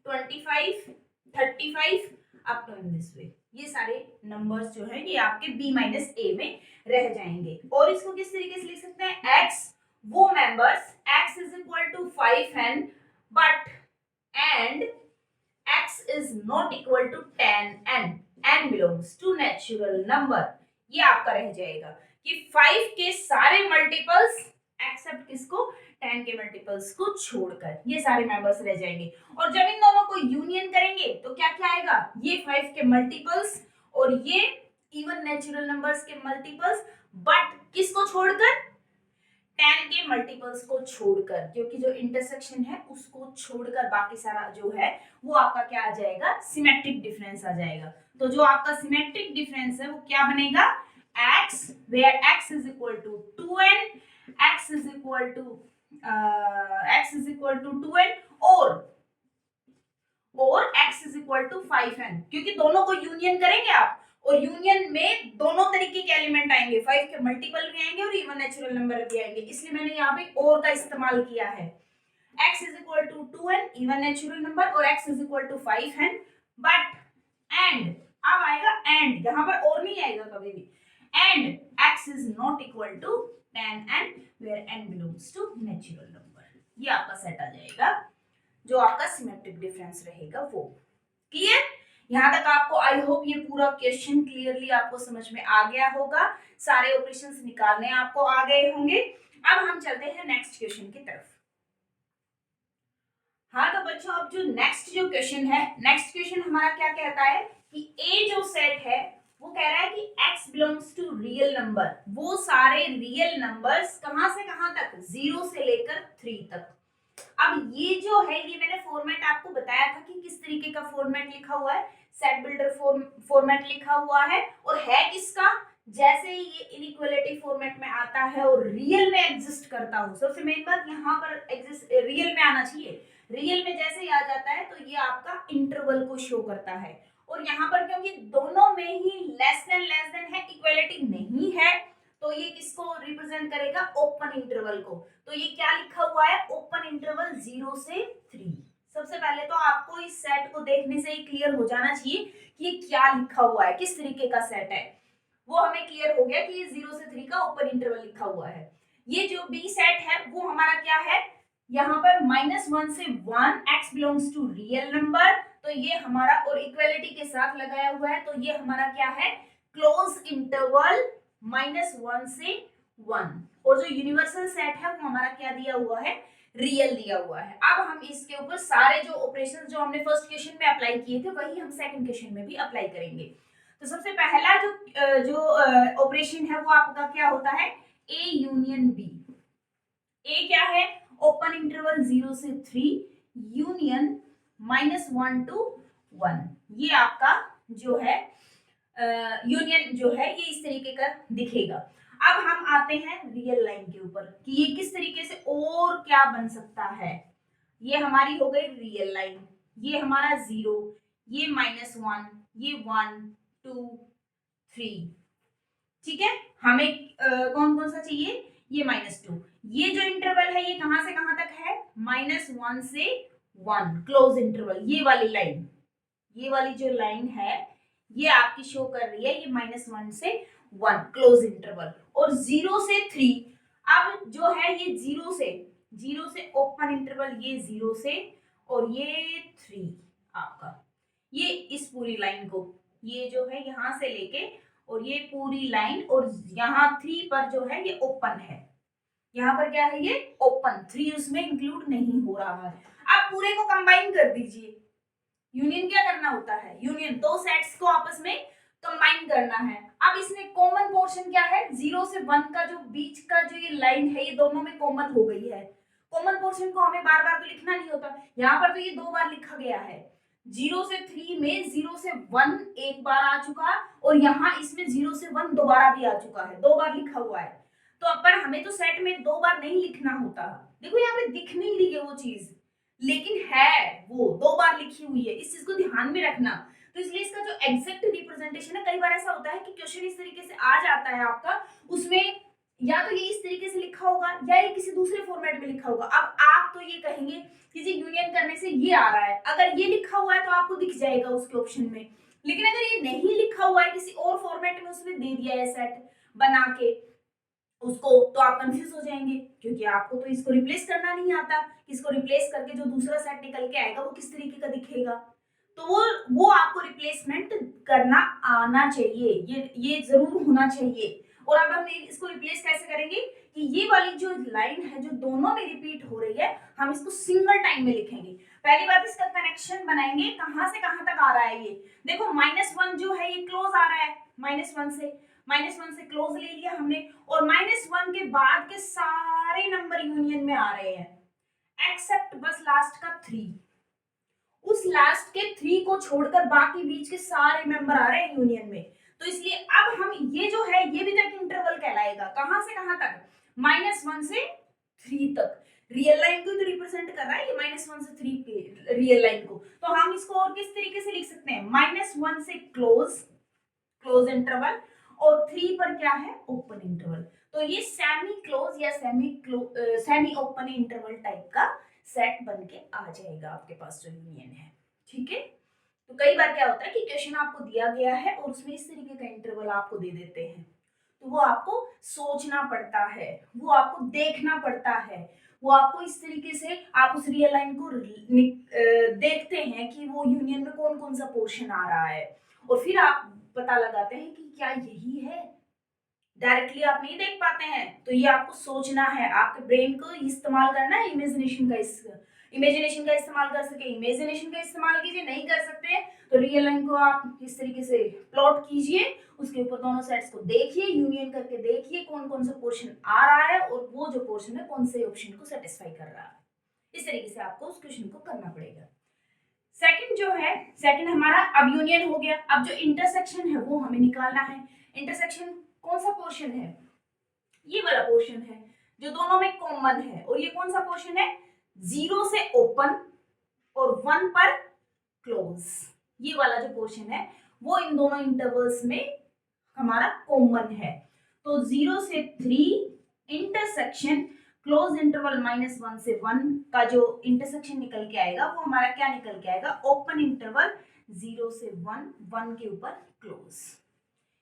Speaker 1: 25 35 up to in this way. ये सारे नंबर्स जो है ये आपके b माइनस ए में रह जाएंगे। और इसको किस तरीके से लिख सकते हैं? x वो members x is equal to 5n but and x is not equal to 10n, n belongs to natural number। ये आपका रह जाएगा कि 5 के सारे मल्टीपल्स एक्सेप्ट किसको? 10 के मल्टीपल्स को छोड़कर ये सारे मेंबर्स रह जाएंगे। और जब इन दोनों को यूनियन करेंगे तो क्या क्या आएगा? ये 5 के मल्टीपल्स और ये इवन नेचुरल नंबर्स के मल्टीपल्स, बट किसको छोड़कर? 10 के मल्टीपल्स को छोड़कर, क्योंकि जो इंटरसेक्शन है उसको छोड़कर बाकी सारा जो है वो आपका क्या आ जाएगा? सिमेट्रिक डिफरेंस आ जाएगा। तो जो आपका सिमेट्रिक डिफरेंस है वो क्या बनेगा? x where x is equal to 2n, x is equal to 2n और x is equal to 5n, क्योंकि दोनों को यूनियन करेंगे आप और यूनियन में दोनों तरीके के एलिमेंट आएंगे, 5 के मल्टीपल भी आएंगे और इवन नेचुरल नंबर भी आएंगे, इसलिए मैंने यहाँ पे और का इस्तेमाल किया है। x is equal to 2n even natural number और x is equal to 5n but and, अब आएगा एंड, यहाँ पर और नहीं आएगा कभी भी, and x is not equal to 10n where n belongs to natural number। ये आपका सेट आ जाएगा जो आपका सिमेट्रिक डिफरेंस रहेगा वो। क्लियर? यहाँ तक आपको आई होप ये पूरा क्वेश्चन क्लियरली आपको समझ में आ गया होगा, सारे ऑपरेशंस निकालने आपको आ गए होंगे। अब हम चलते हैं नेक्स्ट क्वेश्चन की तरफ। हाँ तो बच्चों अब जो नेक्स्ट क्वेश्चन है, नेक्स्ट क्वेश्चन हमारा क्या कहता है कि ए जो सेट है वो कह रहा है कि x belongs to real number, वो सारे रियल नंबर्स कहां से कहां तक, 0 से लेकर 3 तक। अब ये जो है ये मैंने फॉर्मेट आपको बताया था कि किस तरीके का फॉर्मेट लिखा हुआ है, सेट बिल्डर फॉर्मेट लिखा हुआ है, और है किसका, जैसे ही ये इनइक्वालिटी फॉर्मेट में आता है और रियल में एग्जिस्ट करता हो। सबसे मेन बात यहाँ पर एग्जिस्ट रियल में आना चाहिए, रियल में जैसे ही आ जाता है तो ये आपका इंटरवल को शो करता है। और यहाँ पर क्योंकि दोनों में ही लेस देन है, इक्वालिटी नहीं है, तो ये किसको रिप्रेजेंट करेगा, ओपन इंटरवल को। तो ये क्या लिखा हुआ है, ओपन इंटरवल 0 से 3। सबसे पहले तो आपको इस सेट को देखने से ही क्लियर हो जाना चाहिए कि ये क्या लिखा हुआ है, किस तरीके का सेट है। वो हमें क्लियर हो गया कि ये 0 से 3 का ओपन इंटरवल लिखा हुआ है। ये जो बी सेट है वो हमारा क्या है, यहाँ पर -1 से 1 x belongs to real number, तो ये हमारा, और इक्वालिटी के साथ लगाया हुआ है, तो ये हमारा क्या है, क्लोज इंटरवल -1 से 1। और जो यूनिवर्सल सेट है वो हमारा क्या दिया हुआ है, रियल दिया हुआ है। अब हम इसके ऊपर सारे जो ऑपरेशन जो हमने फर्स्ट क्वेश्चन में अप्लाई किए थे वही हम सेकंड क्वेश्चन में भी अप्लाई करेंगे। तो सबसे पहला जो ऑपरेशन है वो आपका क्या होता है, ए यूनियन बी। ए क्या है, ओपन इंटरवल 0 से 3 यूनियन -1 to 1। ये आपका जो है यूनियन जो है ये इस तरीके का दिखेगा। अब हम आते हैं रियल लाइन के ऊपर कि ये किस तरीके से और क्या बन सकता है। ये हमारी हो गई रियल लाइन, ये हमारा 0, ये -1, ये 1 2 3, ठीक है। हमें कौन कौन सा चाहिए, ये -2। ये जो इंटरवल है ये कहां से कहां तक है, -1 से 1 क्लोज इंटरवल। ये वाली लाइन, ये वाली जो लाइन है ये आपकी शो कर रही है ये -1 से 1 क्लोज इंटरवल, और 0 से 3। अब जो है ये 0 से ओपन इंटरवल, ये 0 से, और ये 3 आपका, ये इस पूरी लाइन को, ये जो है यहां से लेके और ये पूरी लाइन, और यहाँ 3 पर जो है ये ओपन है, यहाँ पर क्या है, ये ओपन, 3 उसमें इंक्लूड नहीं हो रहा है। आप पूरे को कंबाइन कर दीजिए। यूनियन क्या करना होता है, यूनियन दो सेट्स को आपस में कंबाइन करना है। अब इसमें कॉमन पोर्शन क्या है, 0 से 1 का जो बीच का जो ये लाइन है ये दोनों में कॉमन हो गई है। कॉमन पोर्शन को हमें बार बार तो लिखना नहीं होता, यहाँ पर तो ये 2 बार लिखा गया है। 0 से 3 में 0 से 1 एक बार आ चुका, और यहाँ इसमें 0 से 1 दोबारा भी आ चुका है, 2 बार लिखा हुआ है। तो अब पर हमें तो सेट में 2 बार नहीं लिखना होता, देखो यहाँ पे दिख नहीं रही है वो चीज, लेकिन है वो 2 बार लिखी हुई है, इस चीज को ध्यान में रखना। तो इसलिए इसका जो एग्जैक्ट रिप्रेजेंटेशन है, कई बार ऐसा होता है कि क्वेश्चन इस तरीके से आ जाता है आपका, उसमें या तो ये इस तरीके से लिखा होगा या ये किसी दूसरे फॉर्मेट में लिखा होगा। अब आप तो ये कहेंगे कि जी यूनियन करने से ये आ रहा है, अगर ये लिखा हुआ है तो आपको दिख जाएगा उसके ऑप्शन में, लेकिन अगर ये नहीं लिखा हुआ है, किसी और फॉर्मेट में उसने दे दिया है सेट बना के उसको, तो आप कंफ्यूज हो जाएंगे, क्योंकि आपको तो इसको रिप्लेस करना नहीं आता, इसको रिप्लेस करके जो दूसरा सेट निकल के आएगा वो किस तरीके का दिखेगा। तो वो आपको रिप्लेसमेंट करना आना चाहिए, ये जरूर होना चाहिए। और अब हम इसको रिप्लेस कैसे करेंगे कि ये वाली जो लाइन है जो दोनों में रिपीट हो रही है, हम इसको सिंगल टाइम में लिखेंगे। पहली बात इसका कनेक्शन बनाएंगे, कहां से कहां तक आ रहा है ये, देखो -1 जो है ये क्लोज आ रहा है, -1 से क्लोज ले लिया हमने, और -1 के बाद के सारे नंबर यूनियन में आ रहे हैं एक्सेप्ट बस लास्ट का 3। उस लास्ट के 3 को छोड़कर बाकी बीच के सारे मेंबर आ रहे हैं यूनियन में। तो इसलिए अब हम ये जो है ये भी तो एक इंटरवल कहलाएगा, कहां से कहां तक, -1 से 3 तक। रियल लाइन को तो रिप्रेजेंट कर रहा है ये -1 से 3 के रियल लाइन को, तो हम इसको और किस तरीके से लिख सकते हैं, -1 से क्लोज इंटरवल, और 3 पर क्या है, ओपन इंटरवल। तो ये सेमी क्लोज या सेमी ओपन इंटरवल टाइप का सेट बन के आ जाएगा आपके पास जो यूनियन है, ठीक है। तो कई बार क्या होता है कि क्वेश्चन आपको दिया गया है और उसमें इस तरीके का इंटरवल आपको दे देते हैं, तो वो आपको सोचना पड़ता है, वो आपको देखना पड़ता है, वो आपको इस तरीके से आप उस रियल लाइन को देखते हैं कि वो यूनियन में कौन कौन सा पोर्शन आ रहा है, और फिर आप पता लगाते हैं कि क्या यही है। डायरेक्टली आप नहीं देख पाते हैं, तो ये आपको सोचना है, आपके ब्रेन को इस्तेमाल करना है, इमेजिनेशन का इस्तेमाल कर सके, इमेजिनेशन का इस्तेमाल कीजिए। नहीं कर सकते तो रियल लाइन को आप इस तरीके से प्लॉट कीजिए, उसके ऊपर दोनों साइड्स को देखिए, यूनियन करके देखिए कौन कौन सा पोर्शन आ रहा है और वो जो पोर्शन है कौन से ऑप्शन को सेटिस्फाई कर रहा है। इस तरीके से आपको उस क्वेश्चन को करना पड़ेगा। सेकंड जो है, सेकंड हमारा अब यूनियन हो गया, अब जो इंटरसेक्शन है वो हमें निकालना है। इंटरसेक्शन कौन सा पोर्शन है? ये वाला पोर्शन है जो दोनों में कॉमन है, और ये कौन सा पोर्शन है? 0 से ओपन और 1 पर क्लोज। ये वाला जो पोर्शन है वो इन दोनों इंटरवल्स में हमारा कॉमन है। तो 0 से 3 इंटरसेक्शन क्लोज इंटरवल -1 से 1 का जो इंटरसेक्शन निकल के आएगा वो हमारा क्या निकल के आएगा? ओपन इंटरवल 0 से 1, 1 के ऊपर क्लोज।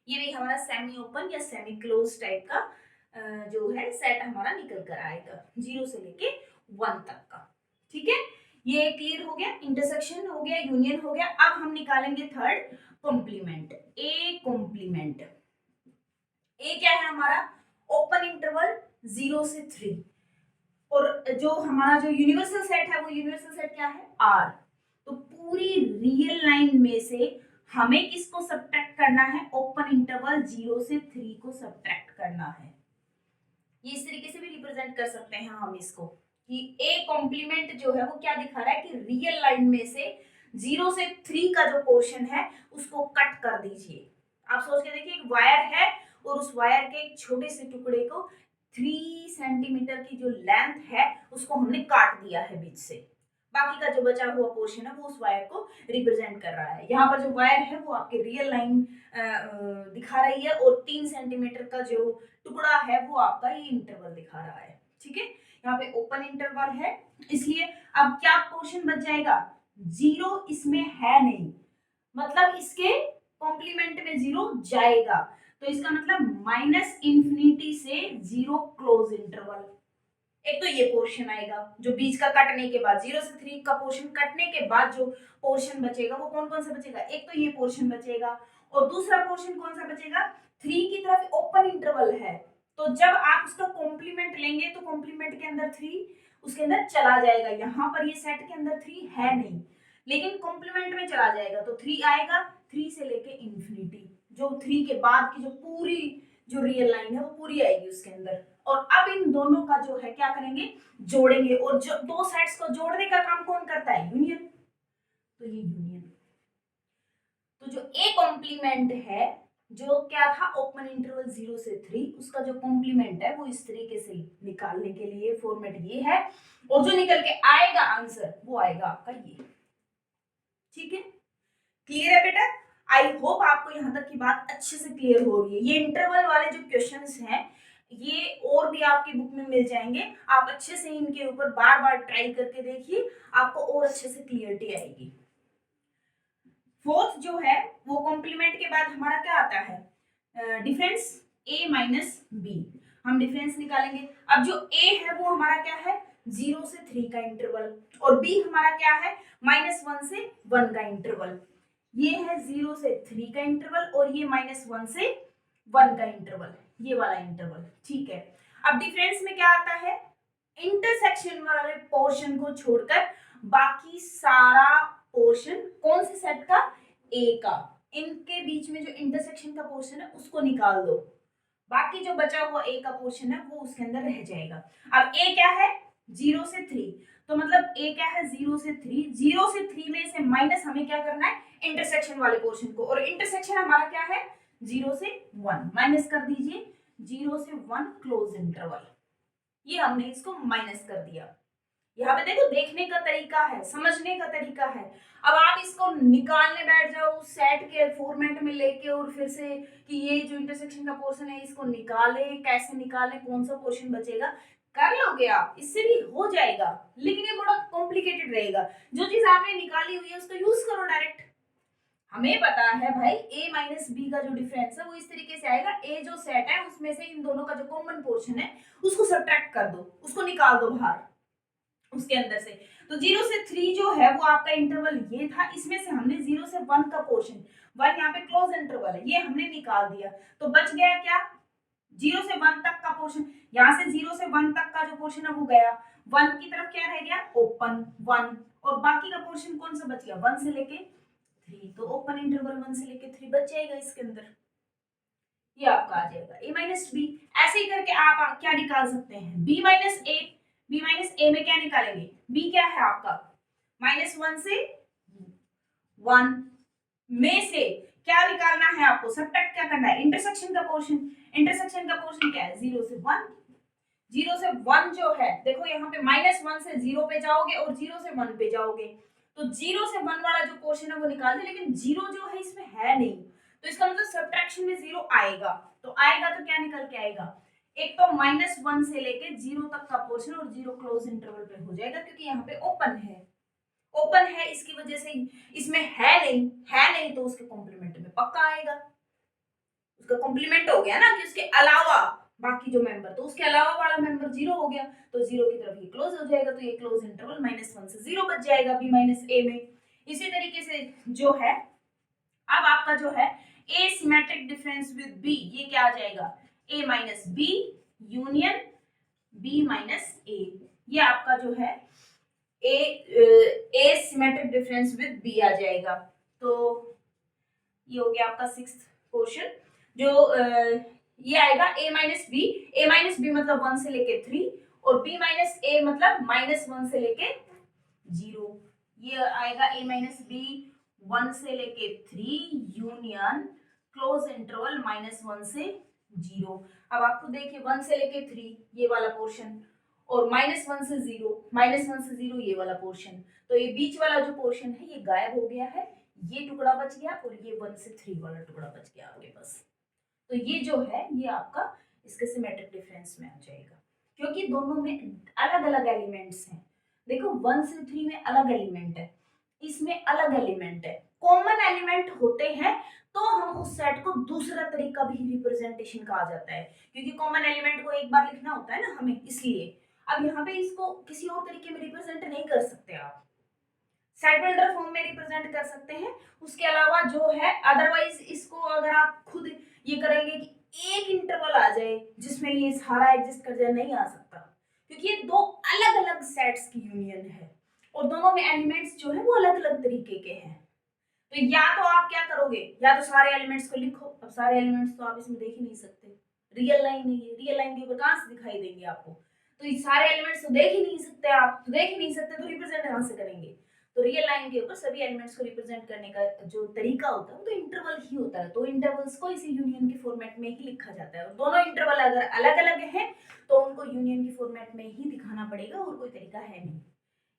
Speaker 1: ये भी हमारा सेमी ओपन या सेमी क्लोज टाइप का जो है सेट हमारा निकल कर आएगा 0 से लेके 1 तक का। ठीक है, ये क्लियर हो गया, इंटरसेक्शन हो गया, यूनियन हो गया। अब हम निकालेंगे थर्ड कॉम्प्लीमेंट। ए कॉम्प्लीमेंट, ए क्या है हमारा? ओपन इंटरवल 0 से 3, और जो हमारा जो यूनिवर्सल सेट है वो यूनिवर्सल सेट क्या है? आर। तो पूरी रियल लाइन में से हमें किसको सब्ट्रैक्ट करना है? ओपन इंटरवल 0 से 3 को सब्ट्रैक्ट करना है। ये इस तरीके से भी रिप्रेजेंट कर सकते हैं हम इसको कि ए कॉम्प्लीमेंट जो है वो क्या दिखा रहा है कि रियल लाइन में से 0 से 3 का जो पोर्शन है उसको कट कर दीजिए। आप सोच के देखिए, एक वायर है और उस वायर के एक छोटे से टुकड़े को 3 सेंटीमीटर की जो लेंथ है उसको हमने काट दिया है बीच से। बाकी का जो बचा हुआ पोर्शन है वो उस वायर को रिप्रेजेंट कर रहा है। यहाँ पर जो वायर है वो आपके रियल लाइन दिखा रही है, और 3 सेंटीमीटर का जो टुकड़ा है वो आपका ये इंटरवल दिखा रहा है। ठीक है, यहाँ पे ओपन इंटरवल है, इसलिए अब क्या पोर्शन बच जाएगा? 0 इसमें है नहीं, मतलब इसके कॉम्प्लीमेंट में 0 जाएगा, तो इसका मतलब -इंफिनिटी से 0 क्लोज इंटरवल। एक तो ये पोर्शन आएगा जो बीच का कटने के बाद 0 से 3 का पोर्शन कटने के बाद जो पोर्शन बचेगा वो कौन कौन सा बचेगा? एक तो ये पोर्शन बचेगा, और दूसरा पोर्शन कौन सा बचेगा? 3 की तरफ ओपन इंटरवल है, तो जब आप उसका कॉम्प्लीमेंट लेंगे तो कॉम्प्लीमेंट के अंदर 3 उसके अंदर चला जाएगा। यहाँ पर ये सेट के अंदर 3 है नहीं, लेकिन कॉम्प्लीमेंट में चला जाएगा तो 3 आएगा। 3 से लेके इंफिनिटी, जो 3 के बाद की जो पूरी जो रियल लाइन है वो पूरी आएगी उसके अंदर। और अब इन दोनों का जो है क्या करेंगे? जोड़ेंगे, और जो दो साइड्स को जोड़ने का काम कौन करता है? यूनियन। तो ये यूनियन, तो जो ए कॉम्प्लीमेंट है जो क्या था? ओपन इंटरवल 0 से 3, उसका जो कॉम्प्लीमेंट है वो इस तरीके से निकालने के लिए फॉर्मेट ये है, और जो निकल के आएगा आंसर वो आएगा आपका ये। ठीक है, क्लियर है बेटा? आई होप आपको यहाँ तक की बात अच्छे से क्लियर हो रही है। ये इंटरवल वाले जो क्वेश्चंस हैं ये और भी आपकी बुक में मिल जाएंगे, आप अच्छे से इनके ऊपर बार बार ट्राई करके देखिए, आपको और अच्छे से क्लियरिटी आएगी। फोर्थ जो है वो कॉम्प्लीमेंट के बाद हमारा क्या आता है? Difference a minus B. हम डिफरेंस निकालेंगे। अब जो a है वो हमारा क्या है? 0 से 3 का इंटरवल, और b हमारा क्या है? -1 से 1 का इंटरवल। ये है 0 से 3 का इंटरवल, और ये -1 से 1 का इंटरवल, ये वाला इंटरवल। ठीक है, अब डिफरेंस में क्या आता है? इंटरसेक्शन वाले पोर्शन को छोड़कर बाकी सारा पोर्शन कौन से सेट का? ए का। इनके बीच में जो इंटरसेक्शन का पोर्शन है उसको निकाल दो, बाकी जो बचा हुआ ए का पोर्शन है वो उसके अंदर रह जाएगा। अब ए क्या है? 0 से 3, तो मतलब ए क्या है? 0 से 3। 0 से 3 में से माइनस हमें क्या करना है? इंटरसेक्शन वाले पोर्शन को, और इंटरसेक्शन हमारा क्या है? 0 से 1। माइनस कर दीजिए 0 से 1 क्लोज इंटरवल, ये हमने इसको माइनस कर दिया। यहाँ पे देखो, देखने का तरीका है, समझने का तरीका है। अब आप इसको निकालने बैठ जाओ सेट के फॉर्मेट में लेके, और फिर से कि ये जो इंटरसेक्शन का पोर्शन है इसको निकाले, कैसे निकाले, कौन सा पोर्शन बचेगा, कर लोगे आप, इससे भी हो जाएगा, लेकिन ये बड़ा कॉम्प्लिकेटेड रहेगा। जो चीज आपने निकाली हुई है उसको यूज करो डायरेक्ट। हमें पता है भाई a माइनस बी का जो डिफरेंस है वो इस तरीके से आएगा, a जो सेट है उसमें से इन दोनों का जो कॉमन पोर्शन है उसको सब्ट्रैक्ट कर दो, उसको निकाल दो बाहर उसके अंदर से। तो 0 से 3 जो है वो आपका इंटरवल ये था, इसमें से हमने 0 से 1 का पोर्शन, 1 यहाँ पे क्लोज इंटरवल है, ये हमने निकाल दिया। तो बच गया क्या, 0 से 1 तक का पोर्शन, यहाँ से 0 से 1 तक का जो पोर्शन है वो गया, 1 की तरफ क्या रह गया, ओपन 1, और बाकी का पोर्शन कौन सा बच गया, 1 से लेके 3, तो ओपन इंटरवल 1 से लेके 3 बच जाएगा इसके अंदर, ये आपका आ जाएगा a माइनस बी। ऐसे ही करके आप क्या निकाल सकते हैं, b माइनस ए, b माइनस ए में क्या निकालेंगे, b क्या है आपका -1 से 1 में से क्या निकालना है आपको, सब्ट्रैक्ट क्या करना है, इंटरसेक्शन का पोर्शन, इंटरसेक्शन का पोर्शन क्या है 0 से 1, 0 से 1 जो है देखो यहाँ पे -1 से 0 पे जाओगे और 0 से 1 पे जाओगे, तो 0 से 1 वाला जो पोर्शन है वो निकाल दे, लेकिन 0 जो है इसमें है नहीं, तो इसका मतलब सब्ट्रैक्शन में 0 आएगा, तो आएगा तो क्या निकल के आएगा, एक तो -1 से लेके 0 तक का पोर्शन और 0 क्लोज इंटरवल पे हो जाएगा, क्योंकि यहाँ पे ओपन है, ओपन है इसकी वजह से इसमें है नहीं तो उसके कॉम्प्लीमेंट में पक्का आएगा, उसका कॉम्प्लीमेंट हो गया ना कि उसके अलावा बाकी जो मेंबर, तो उसके अलावा वाला मेंबर 0 हो गया, तो 0 की तरफ ये क्लोज हो जाएगा, तो ये क्लोज इंटरवल -1 से 0 बच जाएगा b माइनस ए में। इसी तरीके से जो है अब आपका जो है a symmetric difference with b, ये क्या आ जाएगा a minus B union b minus A, ये आपका जो है a symmetric difference with b आ जाएगा। तो ये हो गया आपका 6th क्वेश्चन, जो ये आएगा a माइनस बी मतलब 1 से लेके 3 और b माइनस ए मतलब -1 से लेके 0, ये आएगा a माइनस बी 1 से लेके 3 यूनियन क्लोज इंटरवल -1 से 0। अब आपको देखिए 1 से लेके 3 ये वाला पोर्शन और -1 से 0 ये वाला पोर्शन, तो ये बीच वाला जो पोर्शन है ये गायब हो गया है, ये टुकड़ा बच गया और ये 1 से 3 वाला टुकड़ा बच गया आपके पास। तो ये जो है ये आपका इसके सिमेट्रिक डिफरेंस में आ जाएगा, क्योंकि दोनों में अलग अलग एलिमेंट्स हैं। देखो 1 से 3 में अलग एलिमेंट है, इसमें अलग एलिमेंट है, कॉमन एलिमेंट होते हैं तो हम उस सेट को दूसरा तरीका भी रिप्रेजेंटेशन कहा जाता है, क्योंकि कॉमन एलिमेंट को एक बार लिखना होता है ना हमें, इसलिए अब यहाँ पे इसको किसी और तरीके में रिप्रेजेंट नहीं कर सकते आप, सेट बिल्डर फॉर्म में रिप्रेजेंट कर सकते हैं, उसके अलावा जो है अदरवाइज इसको अगर आप खुद ये करेंगे कि एक इंटरवल आ जाए जिसमें ये सारा एग्जिस्ट कर जाए, नहीं आ सकता, क्योंकि ये दो अलग अलग सेट्स की यूनियन है और दोनों में एलिमेंट्स जो है वो अलग अलग तरीके के हैं। तो या तो आप क्या करोगे, या तो सारे एलिमेंट्स को लिखो, अब सारे एलिमेंट्स तो आप इसमें देख ही नहीं सकते, रियल लाइन नहीं है, रियल लाइन के ऊपर कहां से दिखाई देंगे आपको, तो ये सारे एलिमेंट्स तो देख ही नहीं सकते, आप तो देख ही नहीं सकते, तो रिप्रेजेंट कहां से करेंगे, तो रियल लाइन के ऊपर सभी एलिमेंट्स को रिप्रेजेंट करने का जो तरीका होता है वो तो इंटरवल ही होता है, तो इंटरवल्स को इसी यूनियन के फॉर्मेट में ही लिखा जाता है, और दोनों इंटरवल अगर अलग अलग हैं तो उनको यूनियन के फॉर्मेट में ही दिखाना पड़ेगा, और कोई तरीका है नहीं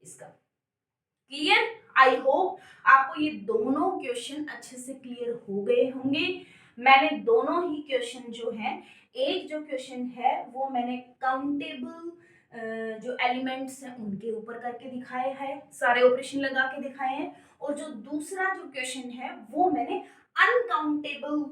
Speaker 1: इसका। क्लियर, आई होप आपको ये दोनों क्वेश्चन अच्छे से क्लियर हो गए होंगे। मैंने दोनों ही क्वेश्चन जो है, एक जो क्वेश्चन है वो मैंने काउंटेबल जो एलिमेंट्स हैं उनके ऊपर करके दिखाए हैं, सारे ऑपरेशन लगा के दिखाए हैं, और जो दूसरा जो क्वेश्चन है वो मैंने अनकाउंटेबल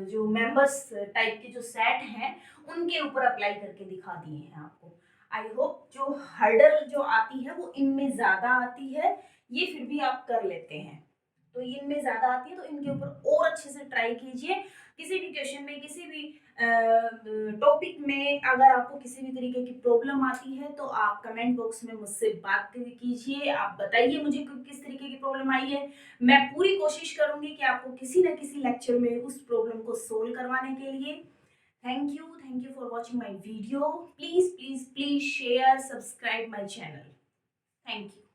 Speaker 1: जो मेंबर्स टाइप के जो सेट हैं उनके ऊपर अप्लाई करके दिखा दिए हैं आपको। आई होप जो हर्डल जो आती है वो इनमें ज्यादा आती है, ये फिर भी आप कर लेते हैं, तो इनमें ज्यादा आती है तो इनके ऊपर और अच्छे से ट्राई कीजिए। किसी भी क्वेश्चन में, किसी भी टॉपिक में अगर आपको किसी भी तरीके की प्रॉब्लम आती है तो आप कमेंट बॉक्स में मुझसे बात कीजिए, आप बताइए मुझे किस तरीके की प्रॉब्लम आई है, मैं पूरी कोशिश करूंगी कि आपको किसी न किसी लेक्चर में उस प्रॉब्लम को सोल्व करवाने के लिए। Thank you for watching my video. Please share, subscribe my channel. Thank you.